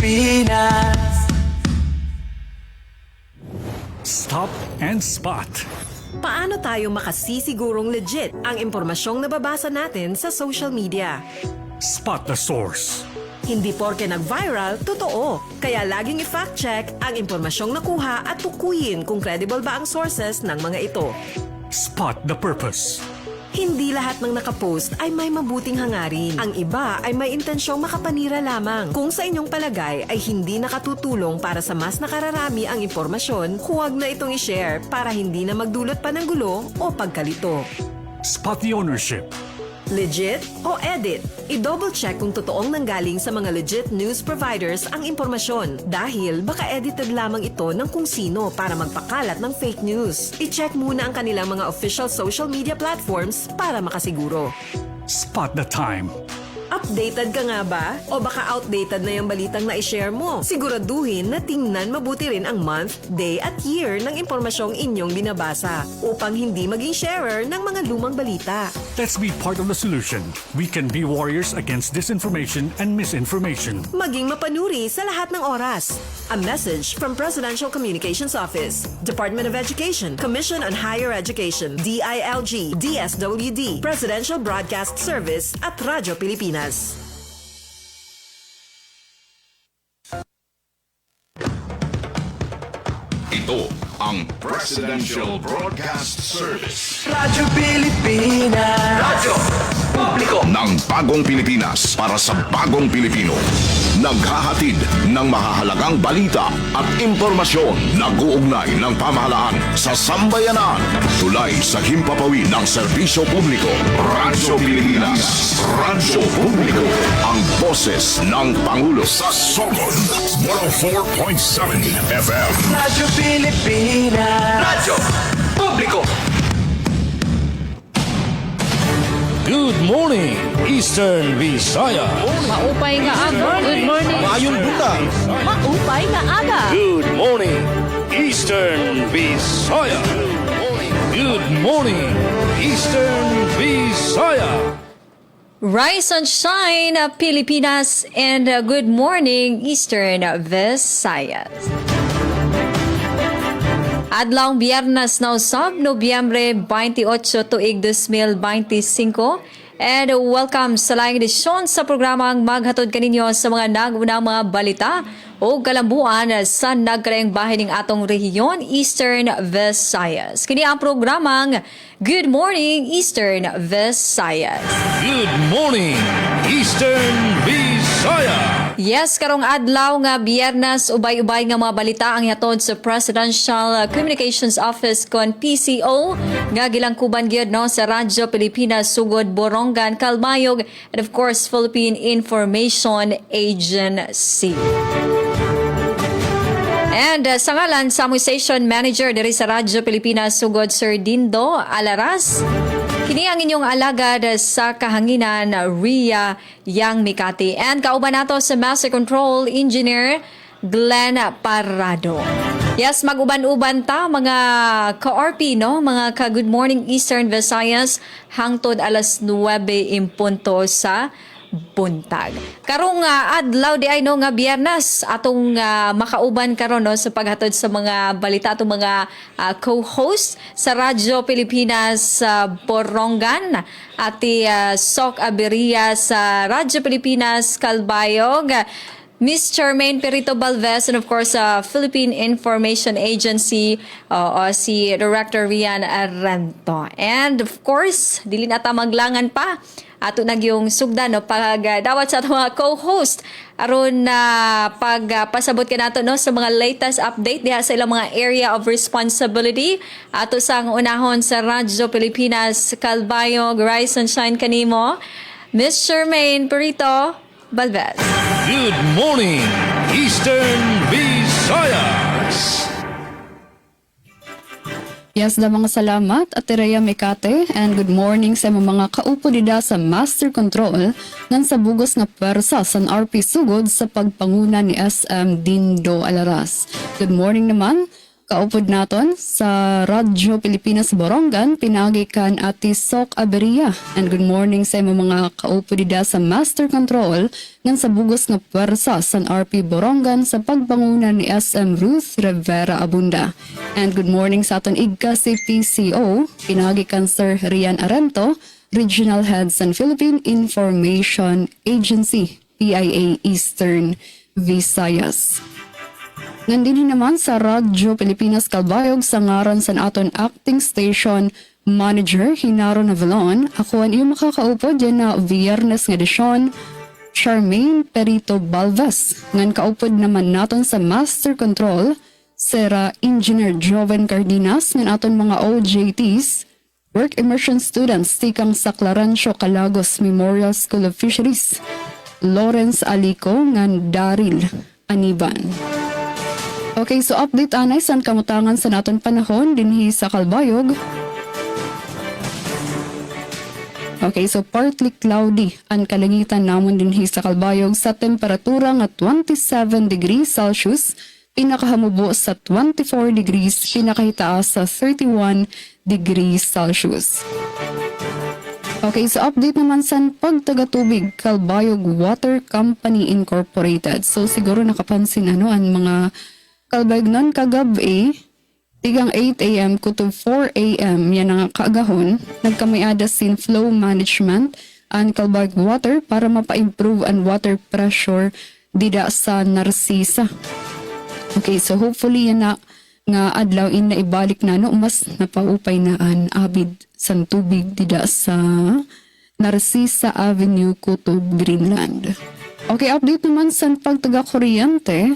Pilipinas. Stop and Spot. Paano tayo makasisigurong legit ang impormasyong nababasa natin sa social media? Spot the source. Hindi porke nag-viral, totoo. Kaya laging i-fact check ang impormasyong nakuha at tukuyin kung credible ba ang sources ng mga ito. Spot the purpose. Hindi lahat ng nakapost ay may mabuting hangarin. Ang iba ay may intensyong makapanira lamang. Kung sa inyong palagay ay hindi nakatutulong para sa mas nakararami ang impormasyon, huwag na itong i-share para hindi na magdulot pa ng gulo o pagkalito. Spot the ownership. Legit o edit? I-double check kung totoong nanggaling sa mga legit news providers ang impormasyon dahil baka edited lamang ito ng kung sino para magpakalat ng fake news. I-check muna ang kanilang mga official social media platforms para makasiguro. Spot the time. Updated ka nga ba? O baka outdated na yung balitang na-share mo? Siguraduhin na tingnan mabuti rin ang month, day at year ng impormasyong inyong binabasa upang hindi maging sharer ng mga lumang balita. Let's be part of the solution. We can be warriors against disinformation and misinformation. Maging mapanuri sa lahat ng oras. A message from Presidential Communications Office, Department of Education, Commission on Higher Education, DILG, DSWD, Presidential Broadcast Service at Radyo Pilipinas. Ito ang Presidential Broadcast Service. Radyo Pilipinas. Radyo Publiko Ng bagong Pilipinas para sa bagong Pilipino. Naghahatid ng mahahalagang balita at impormasyon na uugnay ng pamahalaan sa sambayanan. Tulay sa himpapawid ng serbisyo publiko. Radyo Pilipinas. Radyo Publiko. Ang boses ng Pangulo sa Sogod 104.7 FM. Radyo Pilipinas. Radyo Publiko. Good morning, Eastern Visaya. Maupay nga aga. Good morning. Mayong buntag. Maupay nga aga. Good morning, Eastern Visaya. Good morning, Eastern Visaya. Rise and shine, Pilipinas, and good morning, Eastern Visayas. Adlawng Biyernes na usab, Nobyembre 28, tuig 2025. And welcome sa laing edisyon sa programang maghatod kaninyo sa mga nagunang mga balita o kalambuan sa nagkaraang bahay ng atong rehiyon, Eastern Visayas. Kini ang programang Good Morning, Eastern Visayas. Good morning, Eastern Visaya. Yes, karong adlaw nga Biyernes, ubay-ubay nga mga balita ang ihatod sa Presidential Communications Office kon PCO nga gilangkuban gyud no sa Radyo Pilipinas sugod Borongan, Calbayog, and of course Philippine Information Agency. And sa ngalan sa among station manager diri sa Radyo Pilipinas sugod Sir Dindo Alaras, kini ang inyong alagad sa kahanginan, Ria Yang Mikati. And kauban nato sa Master Control Engineer, Glenn Parrado. Yes, mag-uban-uban ta mga ka-RP, no? Mga ka-Good Morning Eastern Visayas hangtod alas 9 impunto sa buntag. Karong adlaw di ay no nga Biyernes atong makauban karon no sa paghatod sa mga balita atong mga co-host sa Radyo Pilipinas Borongan ati Sok Aberia sa Radyo Pilipinas Calbayog, Miss Charmaine Perito Balvez, and of course Philippine Information Agency si Director Rian Arrento. And of course, dili na ta maglangan pa ato nagyong sugdan no pag dawat sa atong mga co-host aron pagpasabot ka nato no sa mga latest update diha sa ilang mga area of responsibility ato sang unahon sa Radyo Pilipinas Calbayog. Rise and shine kanimo, Miss Charmaine Perito Balvez. Good morning, Eastern Visayas. Yes, da mga salamat at Ria Mikate, and good morning sa mga kaupo dida sa Master Control ng sa bugos nga pwersa sa RP sugod sa pagpanguna ni SM Dindo Alaras. Good morning naman Kaupod naton sa Radyo Pilipinas Borongan, pinagi kan Ati Sok Aberia. And good morning sa imo mga kaupod dida sa Master Control ngan sa bugos nga pwersa sa RP Borongan sa pagpanguna ni SM Ruth Rivera Abunda. And good morning sa aton igka si PCO, pinagi kan Sir Rian Arento, Regional Head sa Philippine Information Agency, PIA Eastern Visayas. Nandini naman sa Radyo Pilipinas Calbayog sa ngaran sa aton acting station manager Hinaro Navalon. Ako ang iyong makakaupo dyan na Viernes nga edisyon, Charmaine Perito Balvas. Ngan kaupod naman naton sa Master Control, Sera Engineer Joven Cardenas, ngan aton mga OJTs, Work Immersion Students, tikang sa Clarencio Calagos Memorial School of Fisheries, Lawrence Alico, ngan Daryl Aniban. Okay, so update anay san kamutangan sa naton panahon dinhi sa Calbayog. Okay, so partly cloudy ang kalangitan namon dinhi sa Calbayog sa temperatura nga 27 degrees Celsius, pinakahamubo sa 24 degrees, pinakahitaas sa 31 degrees Celsius. Okay, so update naman sa pagtagatubig Calbayog Water Company Incorporated. So siguro nakapansin ang mga Calbayog kagabi, tigang 8 a.m. kutob 4 a.m. yan ang kaagahon, nagkamayada sin flow management ang Calbayog Water para mapa-improve ang water pressure dida sa Narcisa. Okay, so hopefully yan na nga adlaw in na ibalik na mas napaupay na ang abid sa tubig dida sa Narcisa Avenue, Kutob, Greenland. Okay, update naman sa pagtaga-kuryente.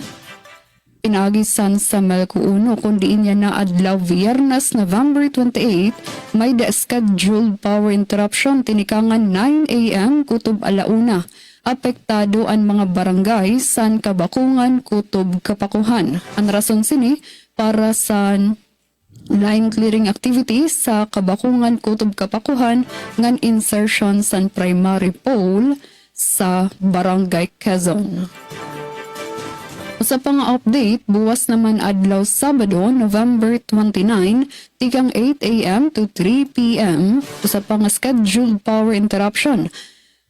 Pinagisan sa Melco 1 kundi niya na adlaw Viernes, November 28, may scheduled power interruption tinikangan 9 a.m. kutob alauna. Apektado ang mga barangay san Kabakungan, Kutob, Kapakuhan. Ang rason sini para sa line clearing activities sa Kabakungan, Kutob, Kapakuhan ngan insertion sa primary pole sa Barangay Quezon. Sa pang-update, buwas naman adlaw Sabado, November 29, tigang 8 a.m. to 3 p.m. sa pang-scheduled power interruption.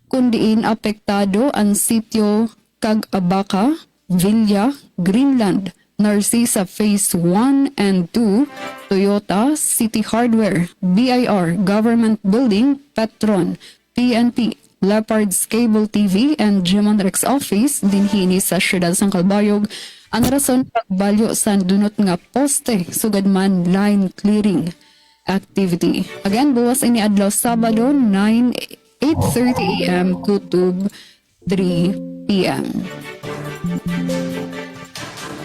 Kundiin apektado ang sitio Cag-Abaca, Villa, Greenland, Narcisa Phase 1 and 2, Toyota, City Hardware, BIR, Government Building, Petron, PNP, Leopard's Cable TV and Jimon Rex Office dinhini sa siyudad sang Calbayog. Ang rason pagbalyo sa dunot nga poste sugad man line clearing activity. Again, buwas ini adlaw Sabado 8:30 a.m. kutob 3 p.m.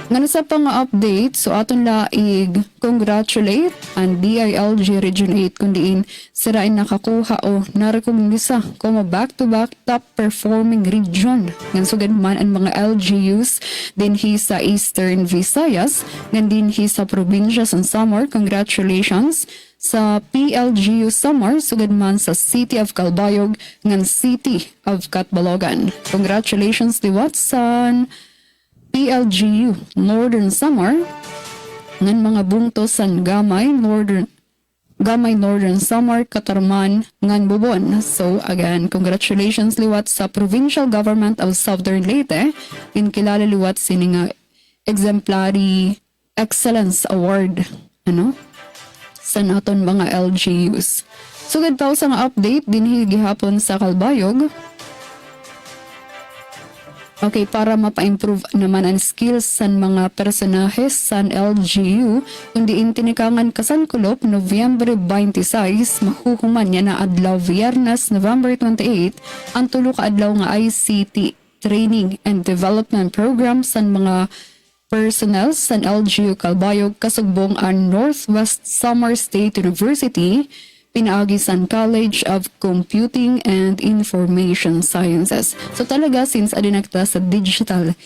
Nga sa pang-update, so aton laig congratulate ang DILG Region 8 kundiin sirain nakakuha o narekognisa como back-to-back top performing region. Ngan sugad man ang mga LGUs dinhi sa Eastern Visayas, ngan dinhi sa probinsya sa Samar. Congratulations sa PLGU Samar, sugad man sa City of Calbayog, ngan City of Catbalogan. Congratulations liwat sa PLGU Northern Samar ngan mga bungtos san Gamay Northern Samar, Katarman ngan Bubon. So again, congratulations liwat sa Provincial Government of Southern Leyte in kilala liwat sini nga Exemplary Excellence Award sa naton mga LGUs. Sugad pa sa nga update dinhi gihapon sa Calbayog. Okay, para mapa-improve naman ang skills sa mga personahes sa LGU, kundi intinikangan kasankulop Nobyembre 26, mahuhuman niya na adlaw Viernes, November 28, ang tulo ka adlaw nga ICT Training and Development Program sa mga personnel sa LGU Calbayog kasugbong ang Northwest Samar State University, Pinaagisan College of Computing and Information Sciences. So talaga, since adinagta sa digital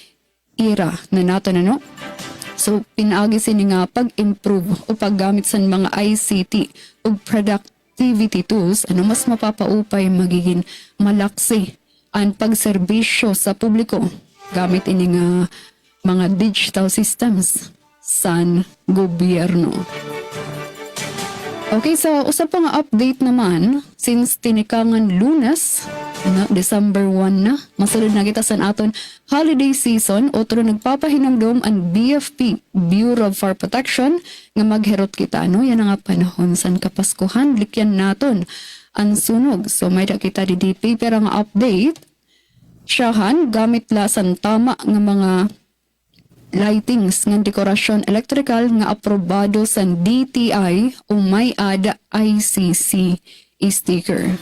era na nato so pinaagisin nga pag-improve o paggamit sa mga ICT o productivity tools, mas mapapaupay magiging malaksi ang pagserbisyo sa publiko gamit ini nga mga digital systems san gobyerno. Okay, so usap pa nga update naman, since tinikangan Lunes, December 1 na, masulod na kita sa aton holiday season, otro nagpapahinamdom ang BFP, Bureau of Fire Protection, nga magherot kita, no? Yan nga panahon san kapaskuhan, likyan naton ang sunog. So may kita di paper nga update, siyahan, gamit la san tama nga mga lightings ng dekorasyon electrical nga aprobado sa DTI o may ada ICC sticker.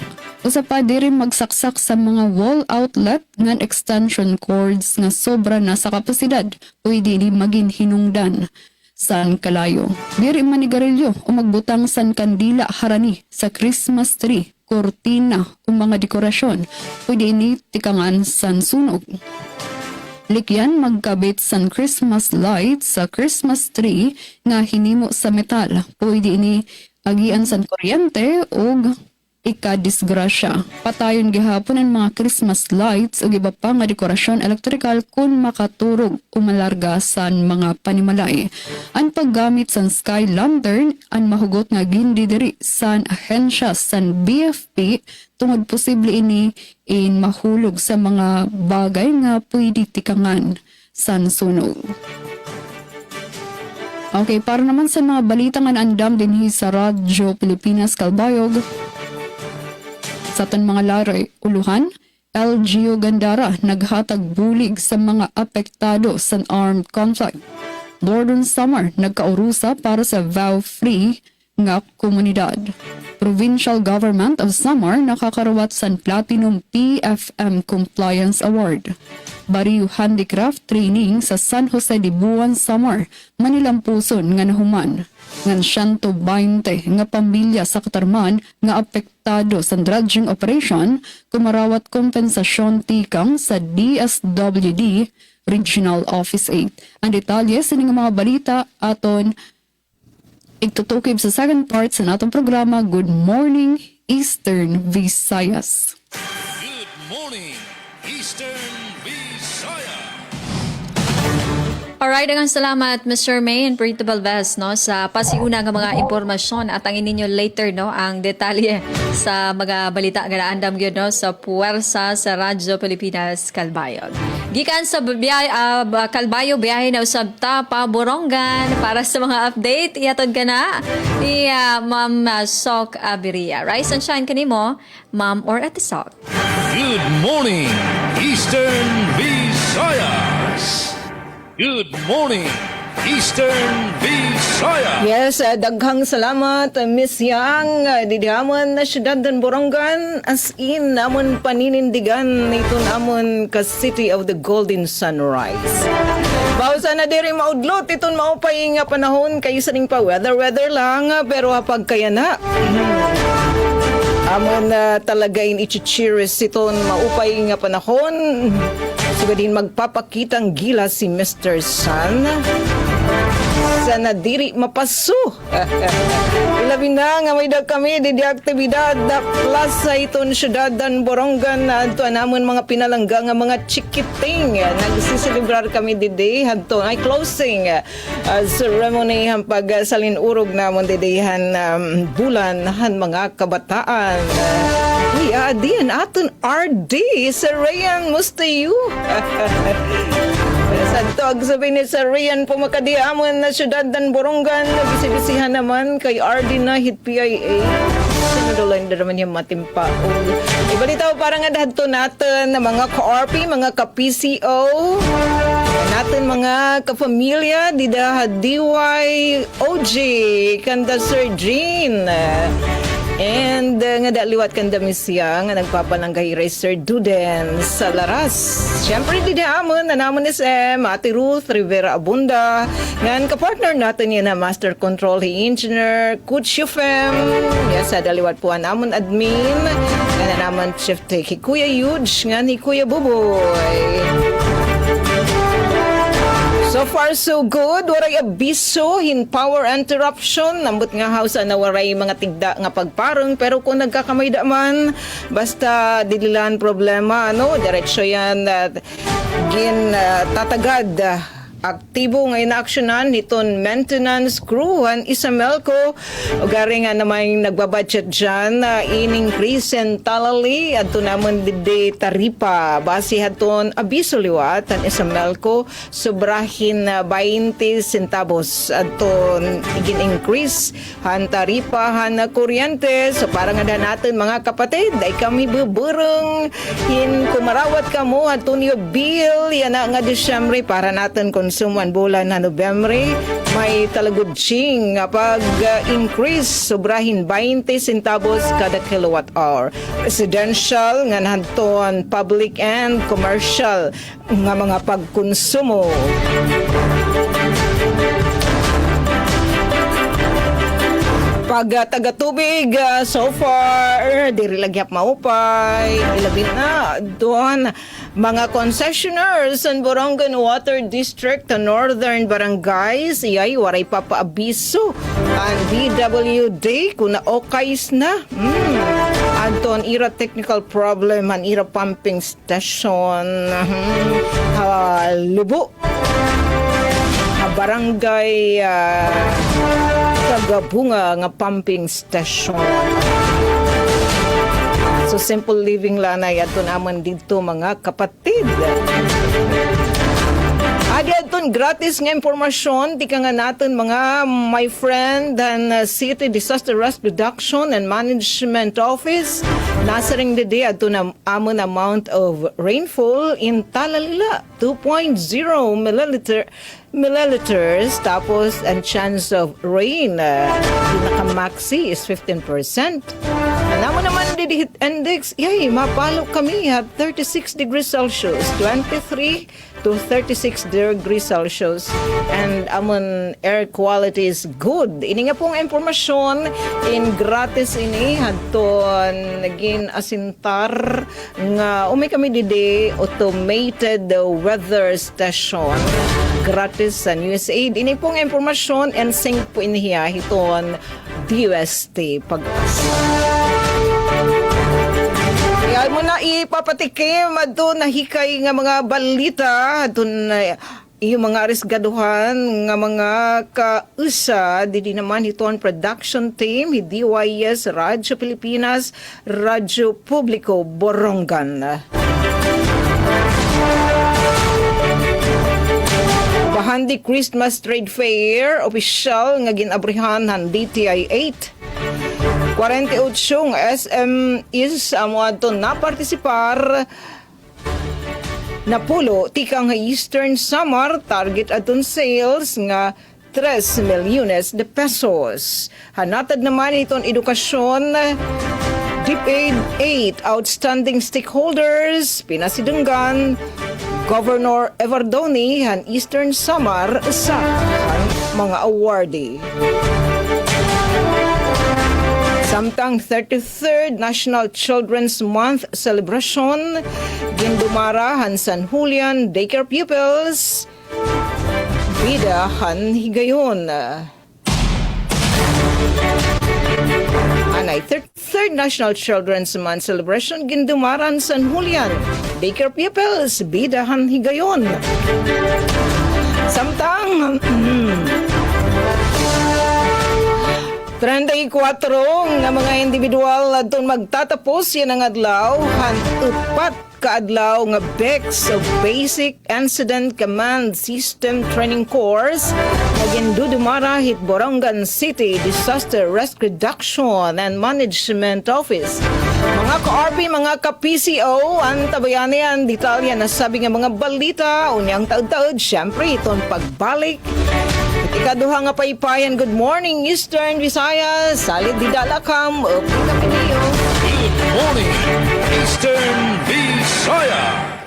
Usa pa diri magsaksak sa mga wall outlet ng extension cords nga sobra na sa kapasidad pwede ni maging hinungdan san kalayo. Diri manigarilyo o magbutang san kandila harani sa Christmas tree, kortina o mga dekorasyon pwede ni tikangan san sunog. Likyan magkabit san Christmas lights sa Christmas tree nga hinimo sa metal. Pwede ini agian san kuryente o ikadisgrasya. Patayon gihapon ang mga Christmas lights o iba pa nga dekorasyon electrical kung makaturog o malarga san mga panimalay. Ang paggamit san sky lantern ang mahugot nga gindi diri san ahensya san BFP tungod posible ini in mahulog sa mga bagay nga pwede tikangan san sunog. Okay, para naman sa mga balita nga naandam dinhi sa Radyo Pilipinas Kalbayog, sa aton mga laroy, uluhan, LGU Gandara naghatag bulig sa mga apektado sa armed conflict. Bordon Samar nagkaurusa para sa vow-free nga komunidad. Provincial Government of Samar nakakarawat sa Platinum PFM Compliance Award. Bariu Handicraft Training sa San Jose de Buwan, Samar, Manilampuson nga nahuman. Ngan 120 nga pamilya sa Katarman nga apektado sa dredging operation kumarawat kompensasyon tikang sa DSWD Regional Office 8. Ang detalye sa mga balita aton igtutukib sa second part sa natong programa Good Morning Eastern Visayas. Good morning, Eastern Visayas. Alright, ang salamat Mr. May and Perito Balvez no, sa pasiuna ng mga impormasyon at ang ninyo later no, ang detalye sa mga balita nga naandam gyud no, sa puwersa sa Radyo Pilipinas Kalbayog. Gikan sa Kalbayog, biyahe na usab ta pa Borongan para sa mga update. Ihatod ka na ni Ma'am Sok Abiria. Rise and shine kanimo, Ma'am or Ate Sok. Good morning, Eastern Visayas. Good morning, Eastern Visayas. Yes, daghang salamat, Miss Yang. Didihamon na syudad ng Borongan, as in, namon paninindigan ito namon ka City of the Golden Sunrise. Bawsa na diri maudlot, iton maupay nga panahon, kayo sa ning pa weather lang, pero hapag kaya na. Amon talagayin ichichiris iton maupay nga panahon. Sugadin magpapakitang gila si Mr. Sun sa nadiri mapaso. Ilabi na nga may dag kami di aktibidad na plaza iton syudad dan Borongan na ito namon mga pinalangga nga mga chikiting. Nagsiselebrar kami didi hadto ay closing ceremony ang pagsalinurog namon didihan bulan han mga kabataan. Diyan aton RD sa Rayan Mustayu. Santog sabi ni sa Rayan pumakadiamon na syudad ng Borongan. Bisi-bisihan naman kay RD na hit PIA. Sinudulain na naman yung matimpa. Ibalitaw parang adahto natin na mga ka-RP, mga ka-PCO. Natin mga kapamilya, dida DYOG, kanda Sir Jean. And nga daliwat kanda misya nga nagpapalanggay Sir Duden sa Laras. Siyempre di naamon na namon ni Ate Ruth Rivera Abunda. Ngan kapartner natin yan na Master Control Engineer Coach Yufem. Yes, daliwat po namon admin. Nga na naman Chief Teki Kuya Yuge nga ni Kuya Buboy. So far so good, waray abiso, hin power interruption, nambot nga hausa na waray mga tigda nga pagparong, pero kung nagkakamay man, basta dililan problema, ano, diretsyo yan, tatagad aktibo nga inaaksyonan niton maintenance crew han Isamelco o gari nga naman nagbabudget dyan in-increase and talali at namon dide taripa base haton abiso liwat han Isamelco sobrahin 20 centavos aton igin-increase han taripa han kuryente so parang nga natin mga kapatid ay kami bubureng hin kumarawat kamo haton yung bill yan nga Disyembre para natin konsuman bulan na Nobyembre may talagudsing pag-increase sobrahin 20 centavos kada kilowatt hour. Residential nga nahanton public and commercial nga mga pagkonsumo. Pag taga-tubig, so far, diri lagyap maupay, ilabi na doon mga concessionaires sa Borongan Water District sa Northern Barangays, iyay waray papaabiso ang DWD kung na-okays na. Anton, ira technical problem, ang ira pumping station, lubo. Barangay Kagabunga nga pumping station. So simple living lanay ato naman dito mga kapatid. Adi aton gratis nga impormasyon tika nga natin mga my friend and City Disaster Risk Reduction and Management Office. Nasa ring didi ato na amon amount of rainfall in Talalila 2.0 milliliters tapos ang chance of rain pinaka-maxi is 15%. Alam mo naman didi heat index, yay, mapalo kami at 36 degrees Celsius, 23 to 36 degrees Celsius and amon air quality is good. Ini nga pong impormasyon in gratis ini hadton naging asintar nga umay kami didi automated weather station gratis sa USAID. Ini pong impormasyon and sync po inihiya hiton DUST pag-asa. Kaya mo na ipapatikim doon nahikay nga mga balita doon yung mga arisgaduhan nga mga kausa didi naman hiton production team DYS Radyo Pilipinas Radyo Publiko Borongan. Bahandi Christmas Trade Fair official nga ginabrihan han DTI 8 48 nga SM is amo aton na partisipar na pulo tika nga Eastern Samar target aton sales nga 3 milyones de pesos. Hanatad naman iton edukasyon DepEd 8 outstanding stakeholders pinasidunggan Governor Evardoni han Eastern Samar sa mga awardee. Samtang 33rd National Children's Month celebration gindumara han San Julian daycare pupils bida han higayon. Anay 33rd National Children's Month celebration gindumaran San Julian daycare pupils bida han higayon. Samtang 34 nga mga individual adton magtatapos yan ang adlaw han upat kaadlaw nga BEX of Basic Incident Command System Training Course agin dudumara hit Borongan City Disaster Risk Reduction and Management Office. Mga ka-RP, mga ka-PCO, ang tabayani ang detalya na sabi nga mga balita unyang taod-taod, syempre itong pagbalik ikaduha nga paypayan. Good morning Eastern Visayas, salid di dalakam upin na piniyo. Good morning, Eastern Visayas.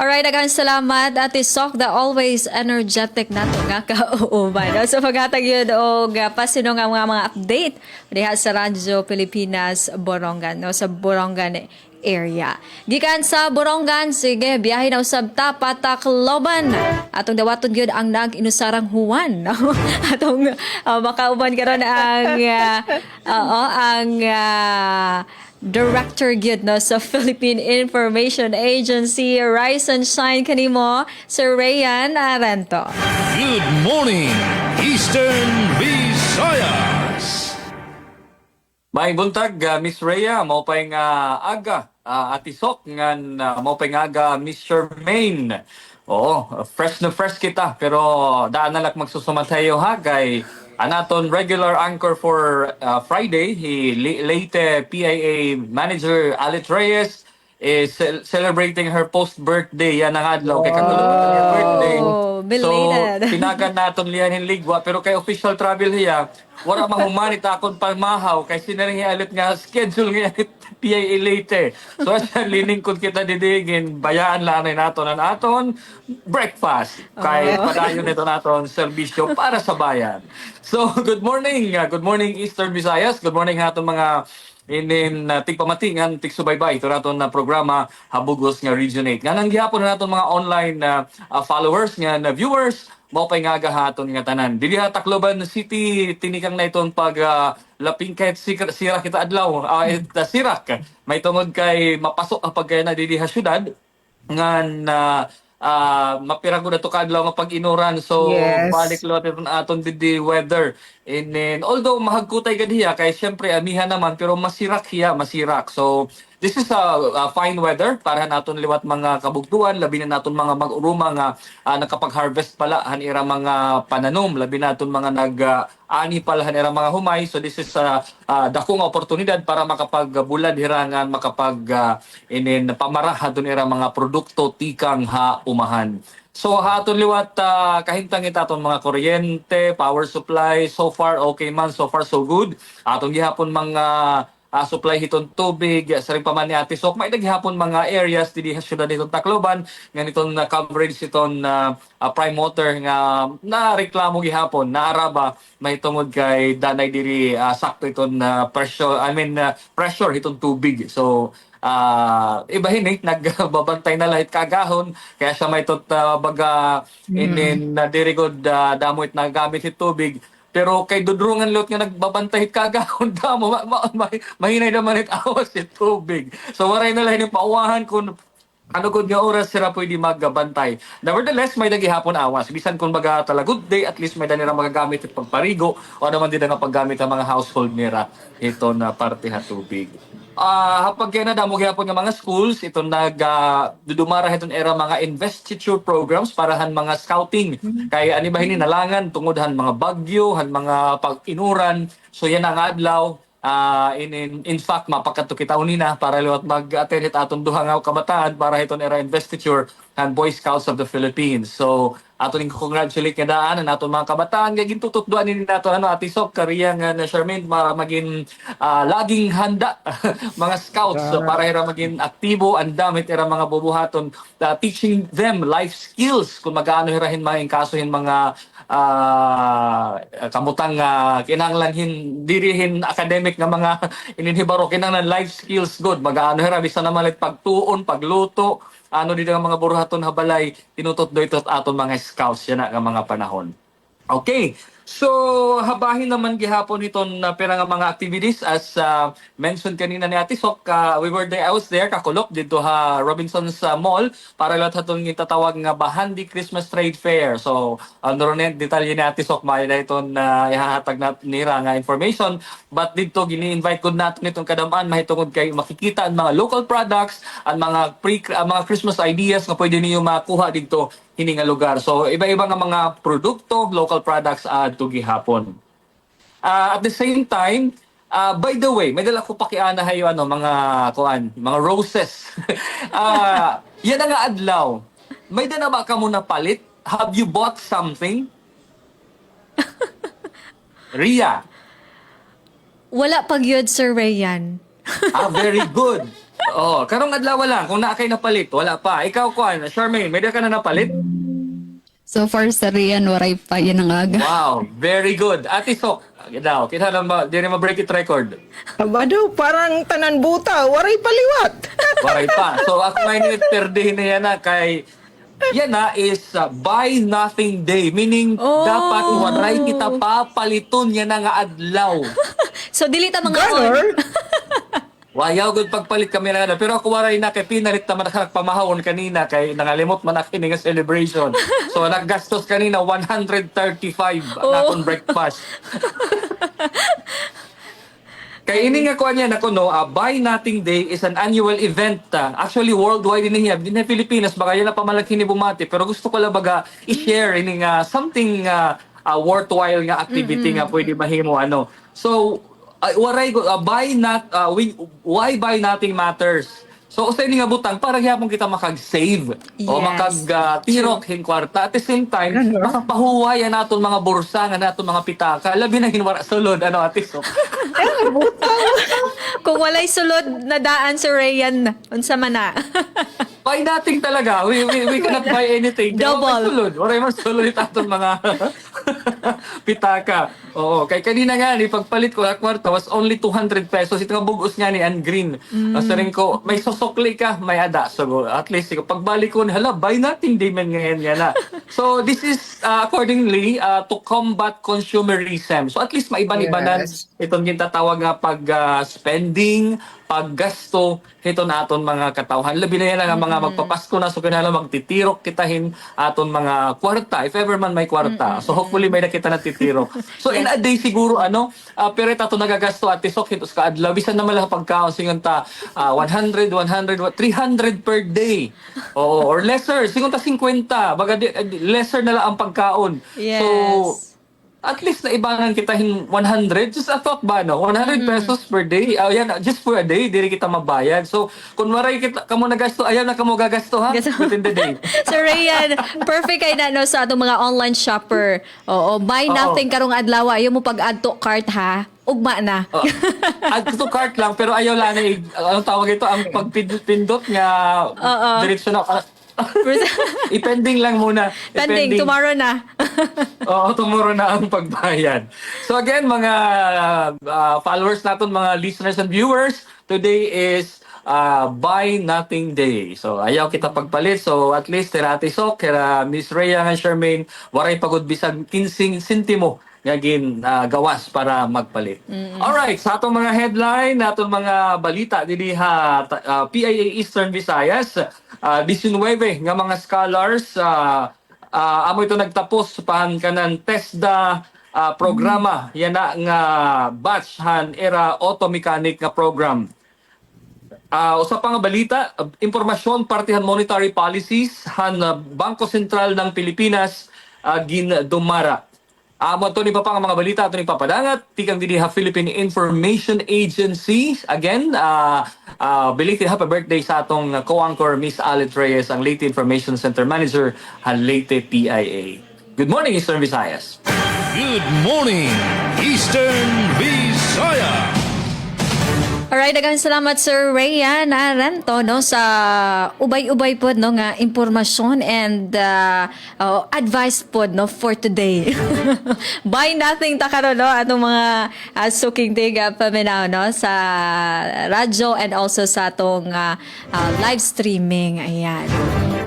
Alright, again, salamat. Ate Sok, the always energetic nato nga kauban. So, paghatag yun o pasino nga mga update diha sa Radyo Pilipinas Borongan, no? Sa Borongan area. Gikan sa Borongan, sige, biyahe na usab ta Patacloban. Atong dawaton gyud ang nag-inusarang Juan. No? Atong makauban karon ang Director gyud no sa Philippine Information Agency. Rise and shine kanimo, Sir Rayan Aranto. Good morning, Eastern Visayas. May buntag, Miss Rhea, mao pay nga aga, atisok ngan mao pay nga aga Miss Charmaine. Oo, fresh na fresh kita pero daan na lang magsusumathayo ha kay anaton regular anchor for Friday, Leyte PIA manager Alit Reyes is celebrating her post-birthday yan ang adlaw kay katulad niya birthday. Belated. So, tinagan naton liyanin ligwa pero kay official travel hiya wala mahumanit akon pagmahaw kay sinaring alit nga schedule nga PIA Leyte. So siya liningkod kita didigin bayaan lang naton ang aton breakfast kay padayon nito naton serbisyo para sa bayan. So good morning Eastern Visayas, good morning aton mga inin tigpamatingan tigsubaybay ito naton na programa Habugos nga Region 8. Nga nang gihapon na naton mga online followers nga viewers mao pay nga agahaton nga tanan. Dili ha Tacloban City tinikang na iton pag laping kahit sira kita adlaw sirak may tungod kay mapasok pag na dili ha syudad ngan mapirago na to kadlaw nga pag-inuran so Yes. balik lot iton aton di weather and then although mahagkutay gad hiya kay syempre amihan naman pero masirak so this is a fine weather para naton liwat mga kabugtuan labi na naton mga mag-uruma nga nakapag-harvest pala han ira mga pananom labi naton mga ani pala han ira mga humay so this is dakong oportunidad para makapagbulad hirangan makapag pamara hadon ira mga produkto tikang umahan. So haton liwat kahintang itaton mga kuryente, power supply, so far okay man, so far so good. Atong gihapon mga supply hiton tubig sa rin pa man ni Ate Sok may naghihapon mga areas didi syudad nitong Tacloban nganitong coverage iton prime water nga nareklamo gihapon na araba may tungod kay danay diri sakto iton pressure hiton tubig so ibahin nagbabantay na lahit kagahon kaya siya may baga na dirigod damoit na gamit hit tubig pero kay dudrungan lot nga nagbabantay hit kagahon damo mahinay naman hit awas hit tubig so waray na lahin yung pauwahan kung ano gud nga oras sila pwede magbantay. Nevertheless, may nagihapon awas. Bisan kung baga tala good day, at least may danira magagamit at pagparigo o naman din nga paggamit ang mga household nira ito na parte ha tubig. Hapag kaya na damo gihapon nga mga schools ito dudumara iton era mga investiture programs para han mga scouting kay ani bahin nalangan tungod han mga bagyo han mga pag-inuran so yan ang adlaw in fact mapakato kita unina para liwat mag-attend it aton duha nga kabataan para iton era investiture and Boy Scouts of the Philippines. So aton congratulate nga daan aton mga kabataan nga gintututduan ni nato Ate Sok kariya nga na Charmaine para maging laging handa mga scouts so, para ira maging aktibo and damit ira mga bubuhaton teaching them life skills kung magaano hirahin mga kasuhin mga kamutang kinahanglan dirihin academic nga mga ininhibaro kinahanglan life skills good magaano hira bisan naman pagtuon pagluto ano dito nga mga buruhaton habalay tinututdo ito aton mga scouts yan nga mga panahon. Okay. So habahin naman gihapon iton pera nga mga activities as mentioned kanina ni Ate Sok I was there kakulok dito ha Robinson's Mall para lahat hatong itatawag nga Bahandi Christmas Trade Fair. So ano ron detalye ni Ate Sok may na iton ihahatag na nira nga information but dito gini-invite ko natin itong kadamaan mahitungod kay makikita ang mga local products ang mga mga Christmas ideas nga pwede niyo makuha dito hini nga lugar. So iba-iba nga mga produkto, local products to gihapon. At the same time, by the way, may dala ko pakiana hayo mga roses. Yan nga adlaw. May dala ba ka mo na palit? Have you bought something? Ria. Wala pag yun, Sir Rayan. Very good. Oh, karong adlaw lang kung naa kay napalit, wala pa. Ikaw kuan, Charmaine, may dala ka na napalit? So far sa Rian, waray pa yan ang aga. Wow, very good. Ate Sok, daw, kita na ba, di na ma-break it record. Aba daw, parang tanan buta, waray paliwat. Waray pa. So ako ngayon perdihin na yan kay yan is buy nothing day. Meaning, dapat waray kita papaliton yan nga adlaw. So, dili ta mga Ganor? Wayaw gud pagpalit kami na pero ako waray na kay pinalit naman ako nagpamahon kanina kay nangalimot man ako nga celebration. So naggastos kanina 135 na akong breakfast. Kaya ini nga kuha niya nako no, Buy Nothing Day is an annual event. Actually worldwide din niya. Din Pilipinas baka yan na pamalaki ni bumati pero gusto ko lang baga i-share ini nga something worthwhile nga activity nga pwede mahimo ano. So waray why buy nothing matters. So usay ni nga butang para gyapon kita makag-save o Yes. makag-tirok hin kwarta at the same time makapahuway ang naton mga bursa nga naton mga pitaka labi na hinwara sulod ano ate so. Kung walay sulod na daan si Rayan, unsa man na. Buy nothing talaga. We cannot buy anything. Double. Waray sulod itong mga pitaka. Oo, kay kanina nga ni pagpalit ko na kwarta was only 200 pesos. Ito nga bugos nga ni Ann Green. Saring ko, may sosokli ka, may ada. So at least pagbalik ko, hala, buy nothing day man ngayon nga na. So this is accordingly to combat consumerism. So at least maiban-ibanan itong gintatawag nga pag spending, paggasto hito na aton mga katawhan. Labi na yan nga mga magpapasko na so kinala magtitirok kitahin aton mga kwarta if ever man may kwarta. So hopefully may nakita na titirok. So in a day siguro pero ito nagagasto at tisok hito sa adlaw bisan naman lang pagkaon singon ta 100 300 per day. Oo, or lesser singon ta 50 baga lesser na lang ang pagkaon. Yes. So at least na ibanan kita 100 just a thought ba no 100 pesos per day yan just for a day diri kita mabayad so kung waray kita kamo nagasto ayaw na kamo gagasto ha within the day. So Rayan, perfect kay na no sa atong mga online shopper. Oo, buy nothing karong adlaw ayo mo pag-add to cart ha. Ugma na. Add to cart lang pero ayaw lang anong tawag ito ang pagpindot nga diretso na ipending lang muna. Pending, tomorrow na. Oo, tomorrow na ang pagbayad. So again, mga followers natin, mga listeners and viewers, today is Buy Nothing Day. So ayaw kita pagpalit. So at least Ate Sok, kaya Miss Rhea and Charmaine, waray pagod bisag 15 sentimo nga gawas para magpalit. Alright, sa atong mga headline, atong mga balita dili PIA Eastern Visayas, 19 nga mga scholars amo ito nagtapos pahan kanan TESDA programa yan na nga batch han era auto mechanic nga program. Usa pa nga balita, impormasyon partihan monetary policies han Bangko Sentral ng Pilipinas gindumara. Amo to ni pa nga mga balita ato ni papadangat tikang dinhi Philippine Information Agency again belated happy birthday sa atong co-anchor Miss Alet Reyes ang Leyte Information Center Manager han Leyte PIA. Good morning Eastern Visayas. Good morning, Eastern Visayas. Alright, daghang salamat Sir Rayan Aranto no sa ubay-ubay pod no nga impormasyon and advice pod no for today. Buy nothing ta karon no atong mga suking tiga paminaw no sa radyo and also sa atong live streaming. Ayan.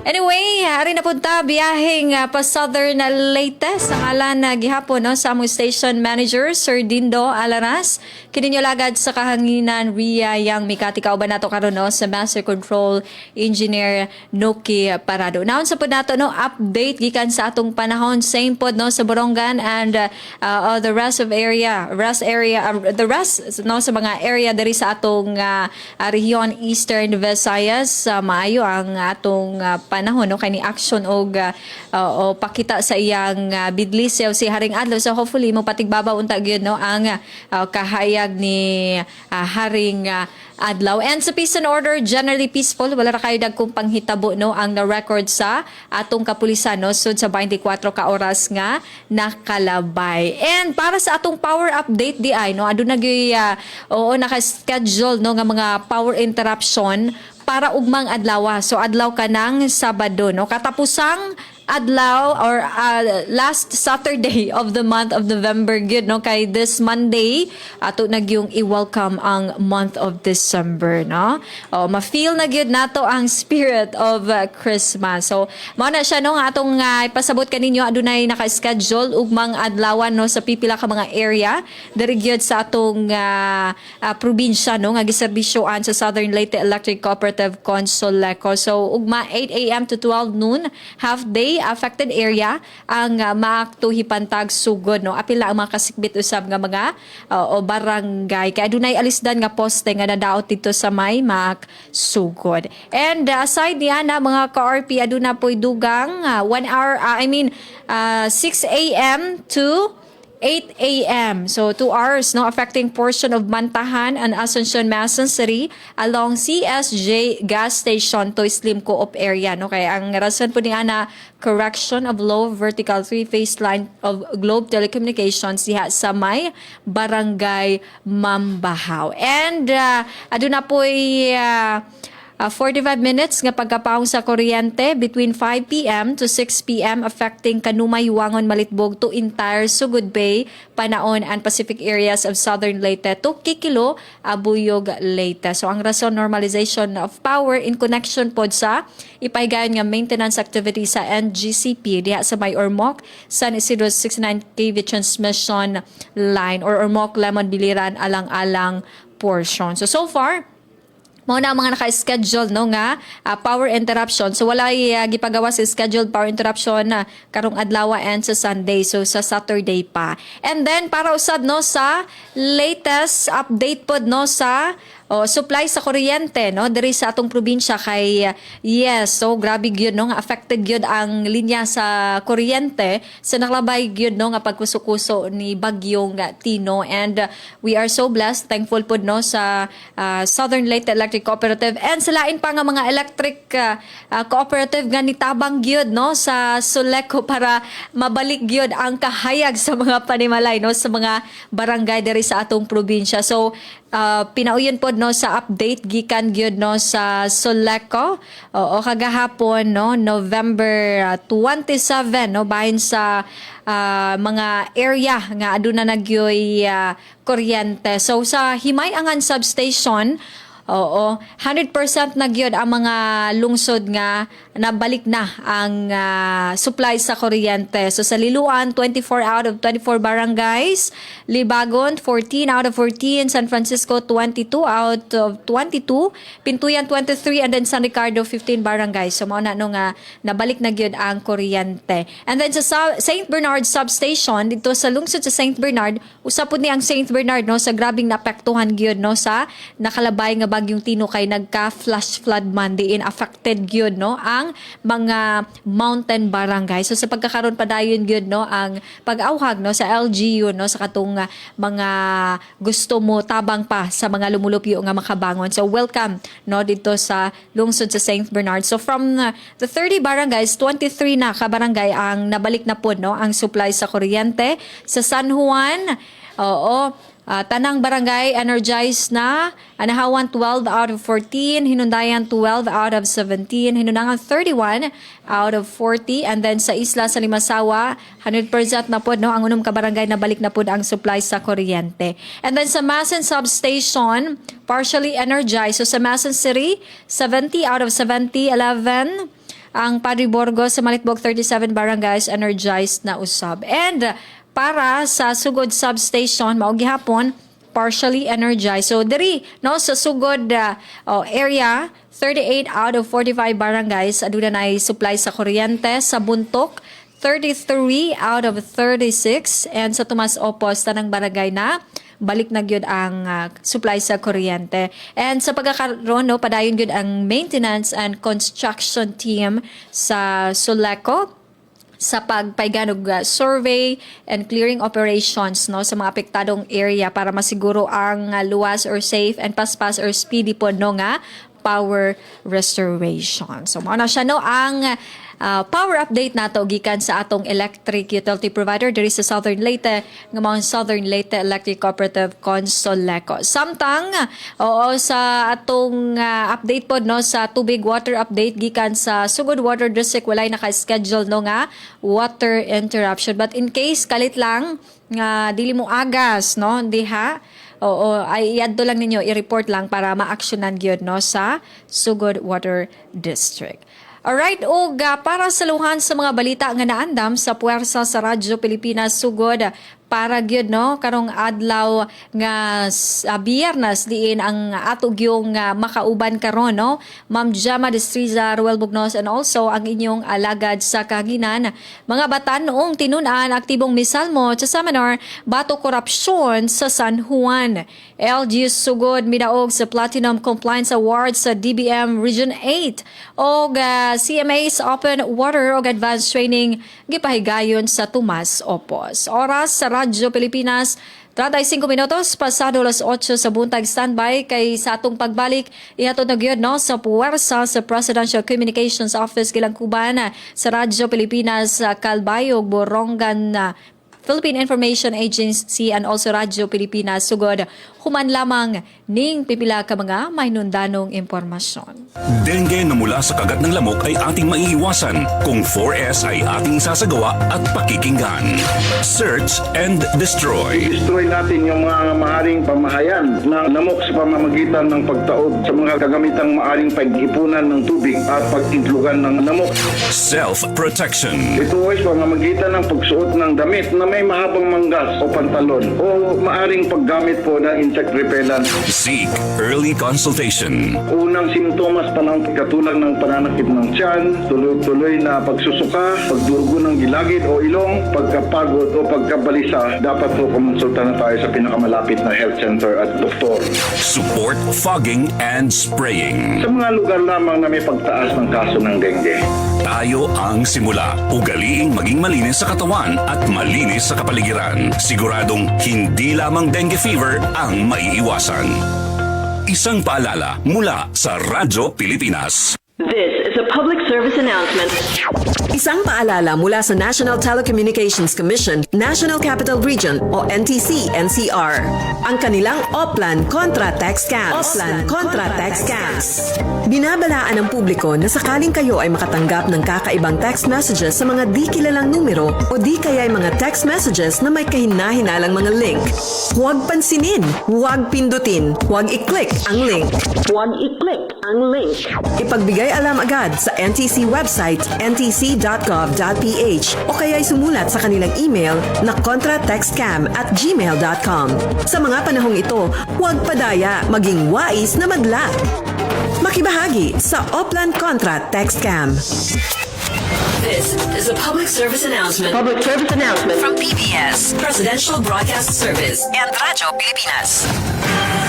Anyway, hari na punta biyaheng pa Southern Leyte sa ngalan na gihapon no sa among station manager Sir Dindo Alaras. Kininyo lagad sa kahanginan Ria yang Mikati kauban nato karon no sa Master Control Engineer Noki Parado. Naon sa pod nato no update gikan sa atong panahon same pod no sa Borongan and the rest of area, the rest no sa mga area diri sa atong rehiyon Eastern Visayas maayo ang atong panahon no kani action og o pakita sa iyang bidlisew si Haring Adlaw so hopefully mo patigbabaw unta gyud no ang kahayag ni Haring Adlaw. And sa peace and order, generally peaceful, wala ra kayo dagkong panghitabo no ang na-record sa atong kapulisan no sud sa 24 ka oras nga nakalabay. And para sa atong power update di ay no aduna gyud naka-schedule no nga mga power interruption para ugmang adlaw. So adlaw kanang Sabado no katapusang adlaw or last Saturday of the month of November gyud no, kay this Monday ato na yung i-welcome ang month of December, no. Ma-feel na gyud nato ang spirit of Christmas. So mao na siya no nga atong ipasabot kaninyo adunay naka-schedule ugmang adlawan no sa pipila ka mga area diri gyud sa atong probinsya no nga giserbisyoan sa Southern Leyte Electric Cooperative Consoleco. So ugma 8 a.m. to 12 noon, half day affected area ang maakto hipantag sugod no. Apila ang mga kasikbit usab nga mga o barangay kay adunay alisdan nga poste nga nadaot dito sa may Maak sugod. And aside diyan na mga ka-RP aduna po'y dugang 1 hour 6 a.m. to 8 a.m. So 2 hours no affecting portion of Mantahan and Asuncion Mason City along CSJ gas station to Slim Co-op area no. Kaya ang rason po niya na correction of low vertical three-phase line of Globe Telecommunications diha sa may Barangay Mambahaw. And aduna po'y 45 minutes nga pagkapaong sa kuryente between 5 p.m. to 6 p.m. affecting Kanumay, Wangon, Malitbog to entire Sugod Bay, Panaon and Pacific areas of Southern Leyte to Kikilo, Abuyog, Leyte. So ang rason normalization of power in connection pod sa ipaygayon nga maintenance activity sa NGCP diha sa may Ormoc, San Isidro 69 kV transmission line or Ormoc Lemon Biliran alang-alang portion. So far mao na ang mga naka-schedule no nga power interruption. So wala gipagawa sa scheduled power interruption karong adlaw and sa Sunday. So sa Saturday pa. And then para usad no sa latest update pod no sa supply sa kuryente no diri sa atong probinsya kay yes, so grabe gyud no nga affected gyud ang linya sa kuryente sa naklabay gyud no nga pagkusukuso ni bagyong Tino. And we are so blessed, thankful pod no sa Southern Leyte Electric Cooperative and sa lain pa nga mga electric cooperative nga nitabang gyud no sa Soleco para mabalik gyud ang kahayag sa mga panimalay no sa mga barangay diri sa atong probinsya. So pinauyon pod no sa update gikan gyud no sa Soleco o kagahapon no November 27 no bahin sa mga area nga aduna nagyoy kuryente. So sa Himay-Angan substation 100% na gyud ang mga lungsod nga nabalik na ang supply sa kuryente. So sa Liloan, 24 out of 24 barangays. Libagon, 14 out of 14. San Francisco, 22 out of 22. Pintuyan, 23. And then San Ricardo, 15 barangays. So mao na no nga nabalik na gyud ang kuryente. And then sa St. Bernard substation, dito sa lungsod sa St. Bernard, usapod ni ang St. Bernard no sa grabing naapektuhan gyud no sa nakalabay nga bagyong Tino kay nagka-flash flood man diin affected gyud no ang mga mountain barangay. So sa pagkakaroon padayon gyud no ang pag-awhag no sa LGU no sa katong mga gusto mo tabang pa sa mga lumulupyo nga makabangon. So welcome no dito sa lungsod sa St. Bernard. So from the 30 barangays, 23 na ka barangay ang nabalik na pod no ang supply sa kuryente. Sa San Juan, tanang barangay energized na. Anahawan 12 out of 14, Hinundayan 12 out of 17, Hinunangan 31 out of 40, and then sa isla sa Limasawa 100% na pod no ang unom ka barangay na balik na pod ang supply sa kuryente. And then sa Mason substation partially energized. So sa Mason City 70 out of 70, 11 ang Padre Borgo sa Malitbog 37 barangays energized na usab. And para sa Sugod substation mao gihapon partially energized. So diri no sa Sugod area 38 out of 45 barangays aduna nay supply sa kuryente. Sa Buntok 33 out of 36 and sa Tomas Opos tanang barangay na balik na gyud ang supply sa kuryente. And sa pagkakaroon no padayon gyud ang maintenance and construction team sa Soleco sa pagpayganog survey and clearing operations no sa mga apektadong area para masiguro ang luwas or safe and paspas or speedy pod no nga power restoration. So mao na siya no ang power update nato gikan sa atong electric utility provider diri sa Southern Leyte nga mao Southern Leyte Electric Cooperative Consoleco. Samtang sa atong update pod no sa tubig water update gikan sa Sugod Water District walay naka-schedule no nga water interruption, but in case kalit lang nga dili mo agas no diha ay iadto lang ninyo i-report lang para ma-actionan gyud no sa Sugod Water District. Alright, para saluhan sa mga balita nga naandam sa puwersa sa Radyo Pilipinas Sugod para gyud no karong adlaw nga Biyernes diin ang ato gyung makauban karon no Ma'am Jama Destriza, Ruel Bugnos, and also ang inyong alagad sa kahanginan mga batan noong tinun-an aktibong misalmo sa seminar Bato Korupsyon sa San Juan. LGU Sugod midaog sa Platinum Compliance Awards sa DBM Region 8 o CMA's Open Water o Advanced Training gipahigayon sa Tomas Opos. Oras sa Radyo Pilipinas, 35 minutos, pasado alas 8 sa buntag. Standby kay sa atong pagbalik. Ihatod na gyud no sa puwersa sa Presidential Communications Office Kilangkuban sa Radyo Pilipinas, Calbayog, Borongan, Philippine Information Agency, and also Radyo Pilipinas Sugod. Human lamang ning pipila ka mga mahinundanong impormasyon. Dengue na mula sa kagat ng lamok ay ating maiiwasan kung 4S ay ating sasagawa at pakikinggan. Search and destroy. Destroy natin yung mga maaring pamahayan ng lamok sa pamamagitan ng pagtaob sa mga kagamitang maaring pag-ipunan ng tubig at pag-intlugan ng lamok. Self-protection. Ito ay sa pamamagitan ng pagsuot ng damit na may mahabang manggas o pantalon o maaring paggamit po ng insect repellent. Seek early consultation. Unang simptomas pa lang katulad ng pananakit ng tiyan, tuloy-tuloy na pagsusuka, pagdurugo ng gilagid o ilong, pagkapagod o pagkabalisa, dapat po kumonsulta na tayo sa pinakamalapit na health center at doktor. Support fogging and spraying. Sa mga lugar lamang na may pagtaas ng kaso ng dengue. Tayo ang simula. Ugaliing maging malinis sa katawan at malinis sa kapaligiran. Siguradong hindi lamang dengue fever ang maiiwasan. Isang paalala mula sa Radyo Pilipinas. This is a public service announcement. Isang paalala mula sa National Telecommunications Commission, National Capital Region o NTC-NCR. Ang kanilang Oplan Contra Tax Scams. Binabalaan ng publiko na sakaling kayo ay makatanggap ng kakaibang text messages sa mga di kilalang numero o di kaya ay mga text messages na may kahina-hinalang mga link. Huwag pansinin, huwag pindutin, huwag i-click ang link. Ipagbigay alam agad sa NTC website ntc.gov.ph o kaya'y sumulat sa kanilang email na contratextcam@gmail.com. Sa mga panahong ito, huwag padaya, maging wais na madla. Makibahagi sa Oplan Contra Text Scam. This is a public service announcement. From PBS, Presidential Broadcast Service, and Radyo Pilipinas.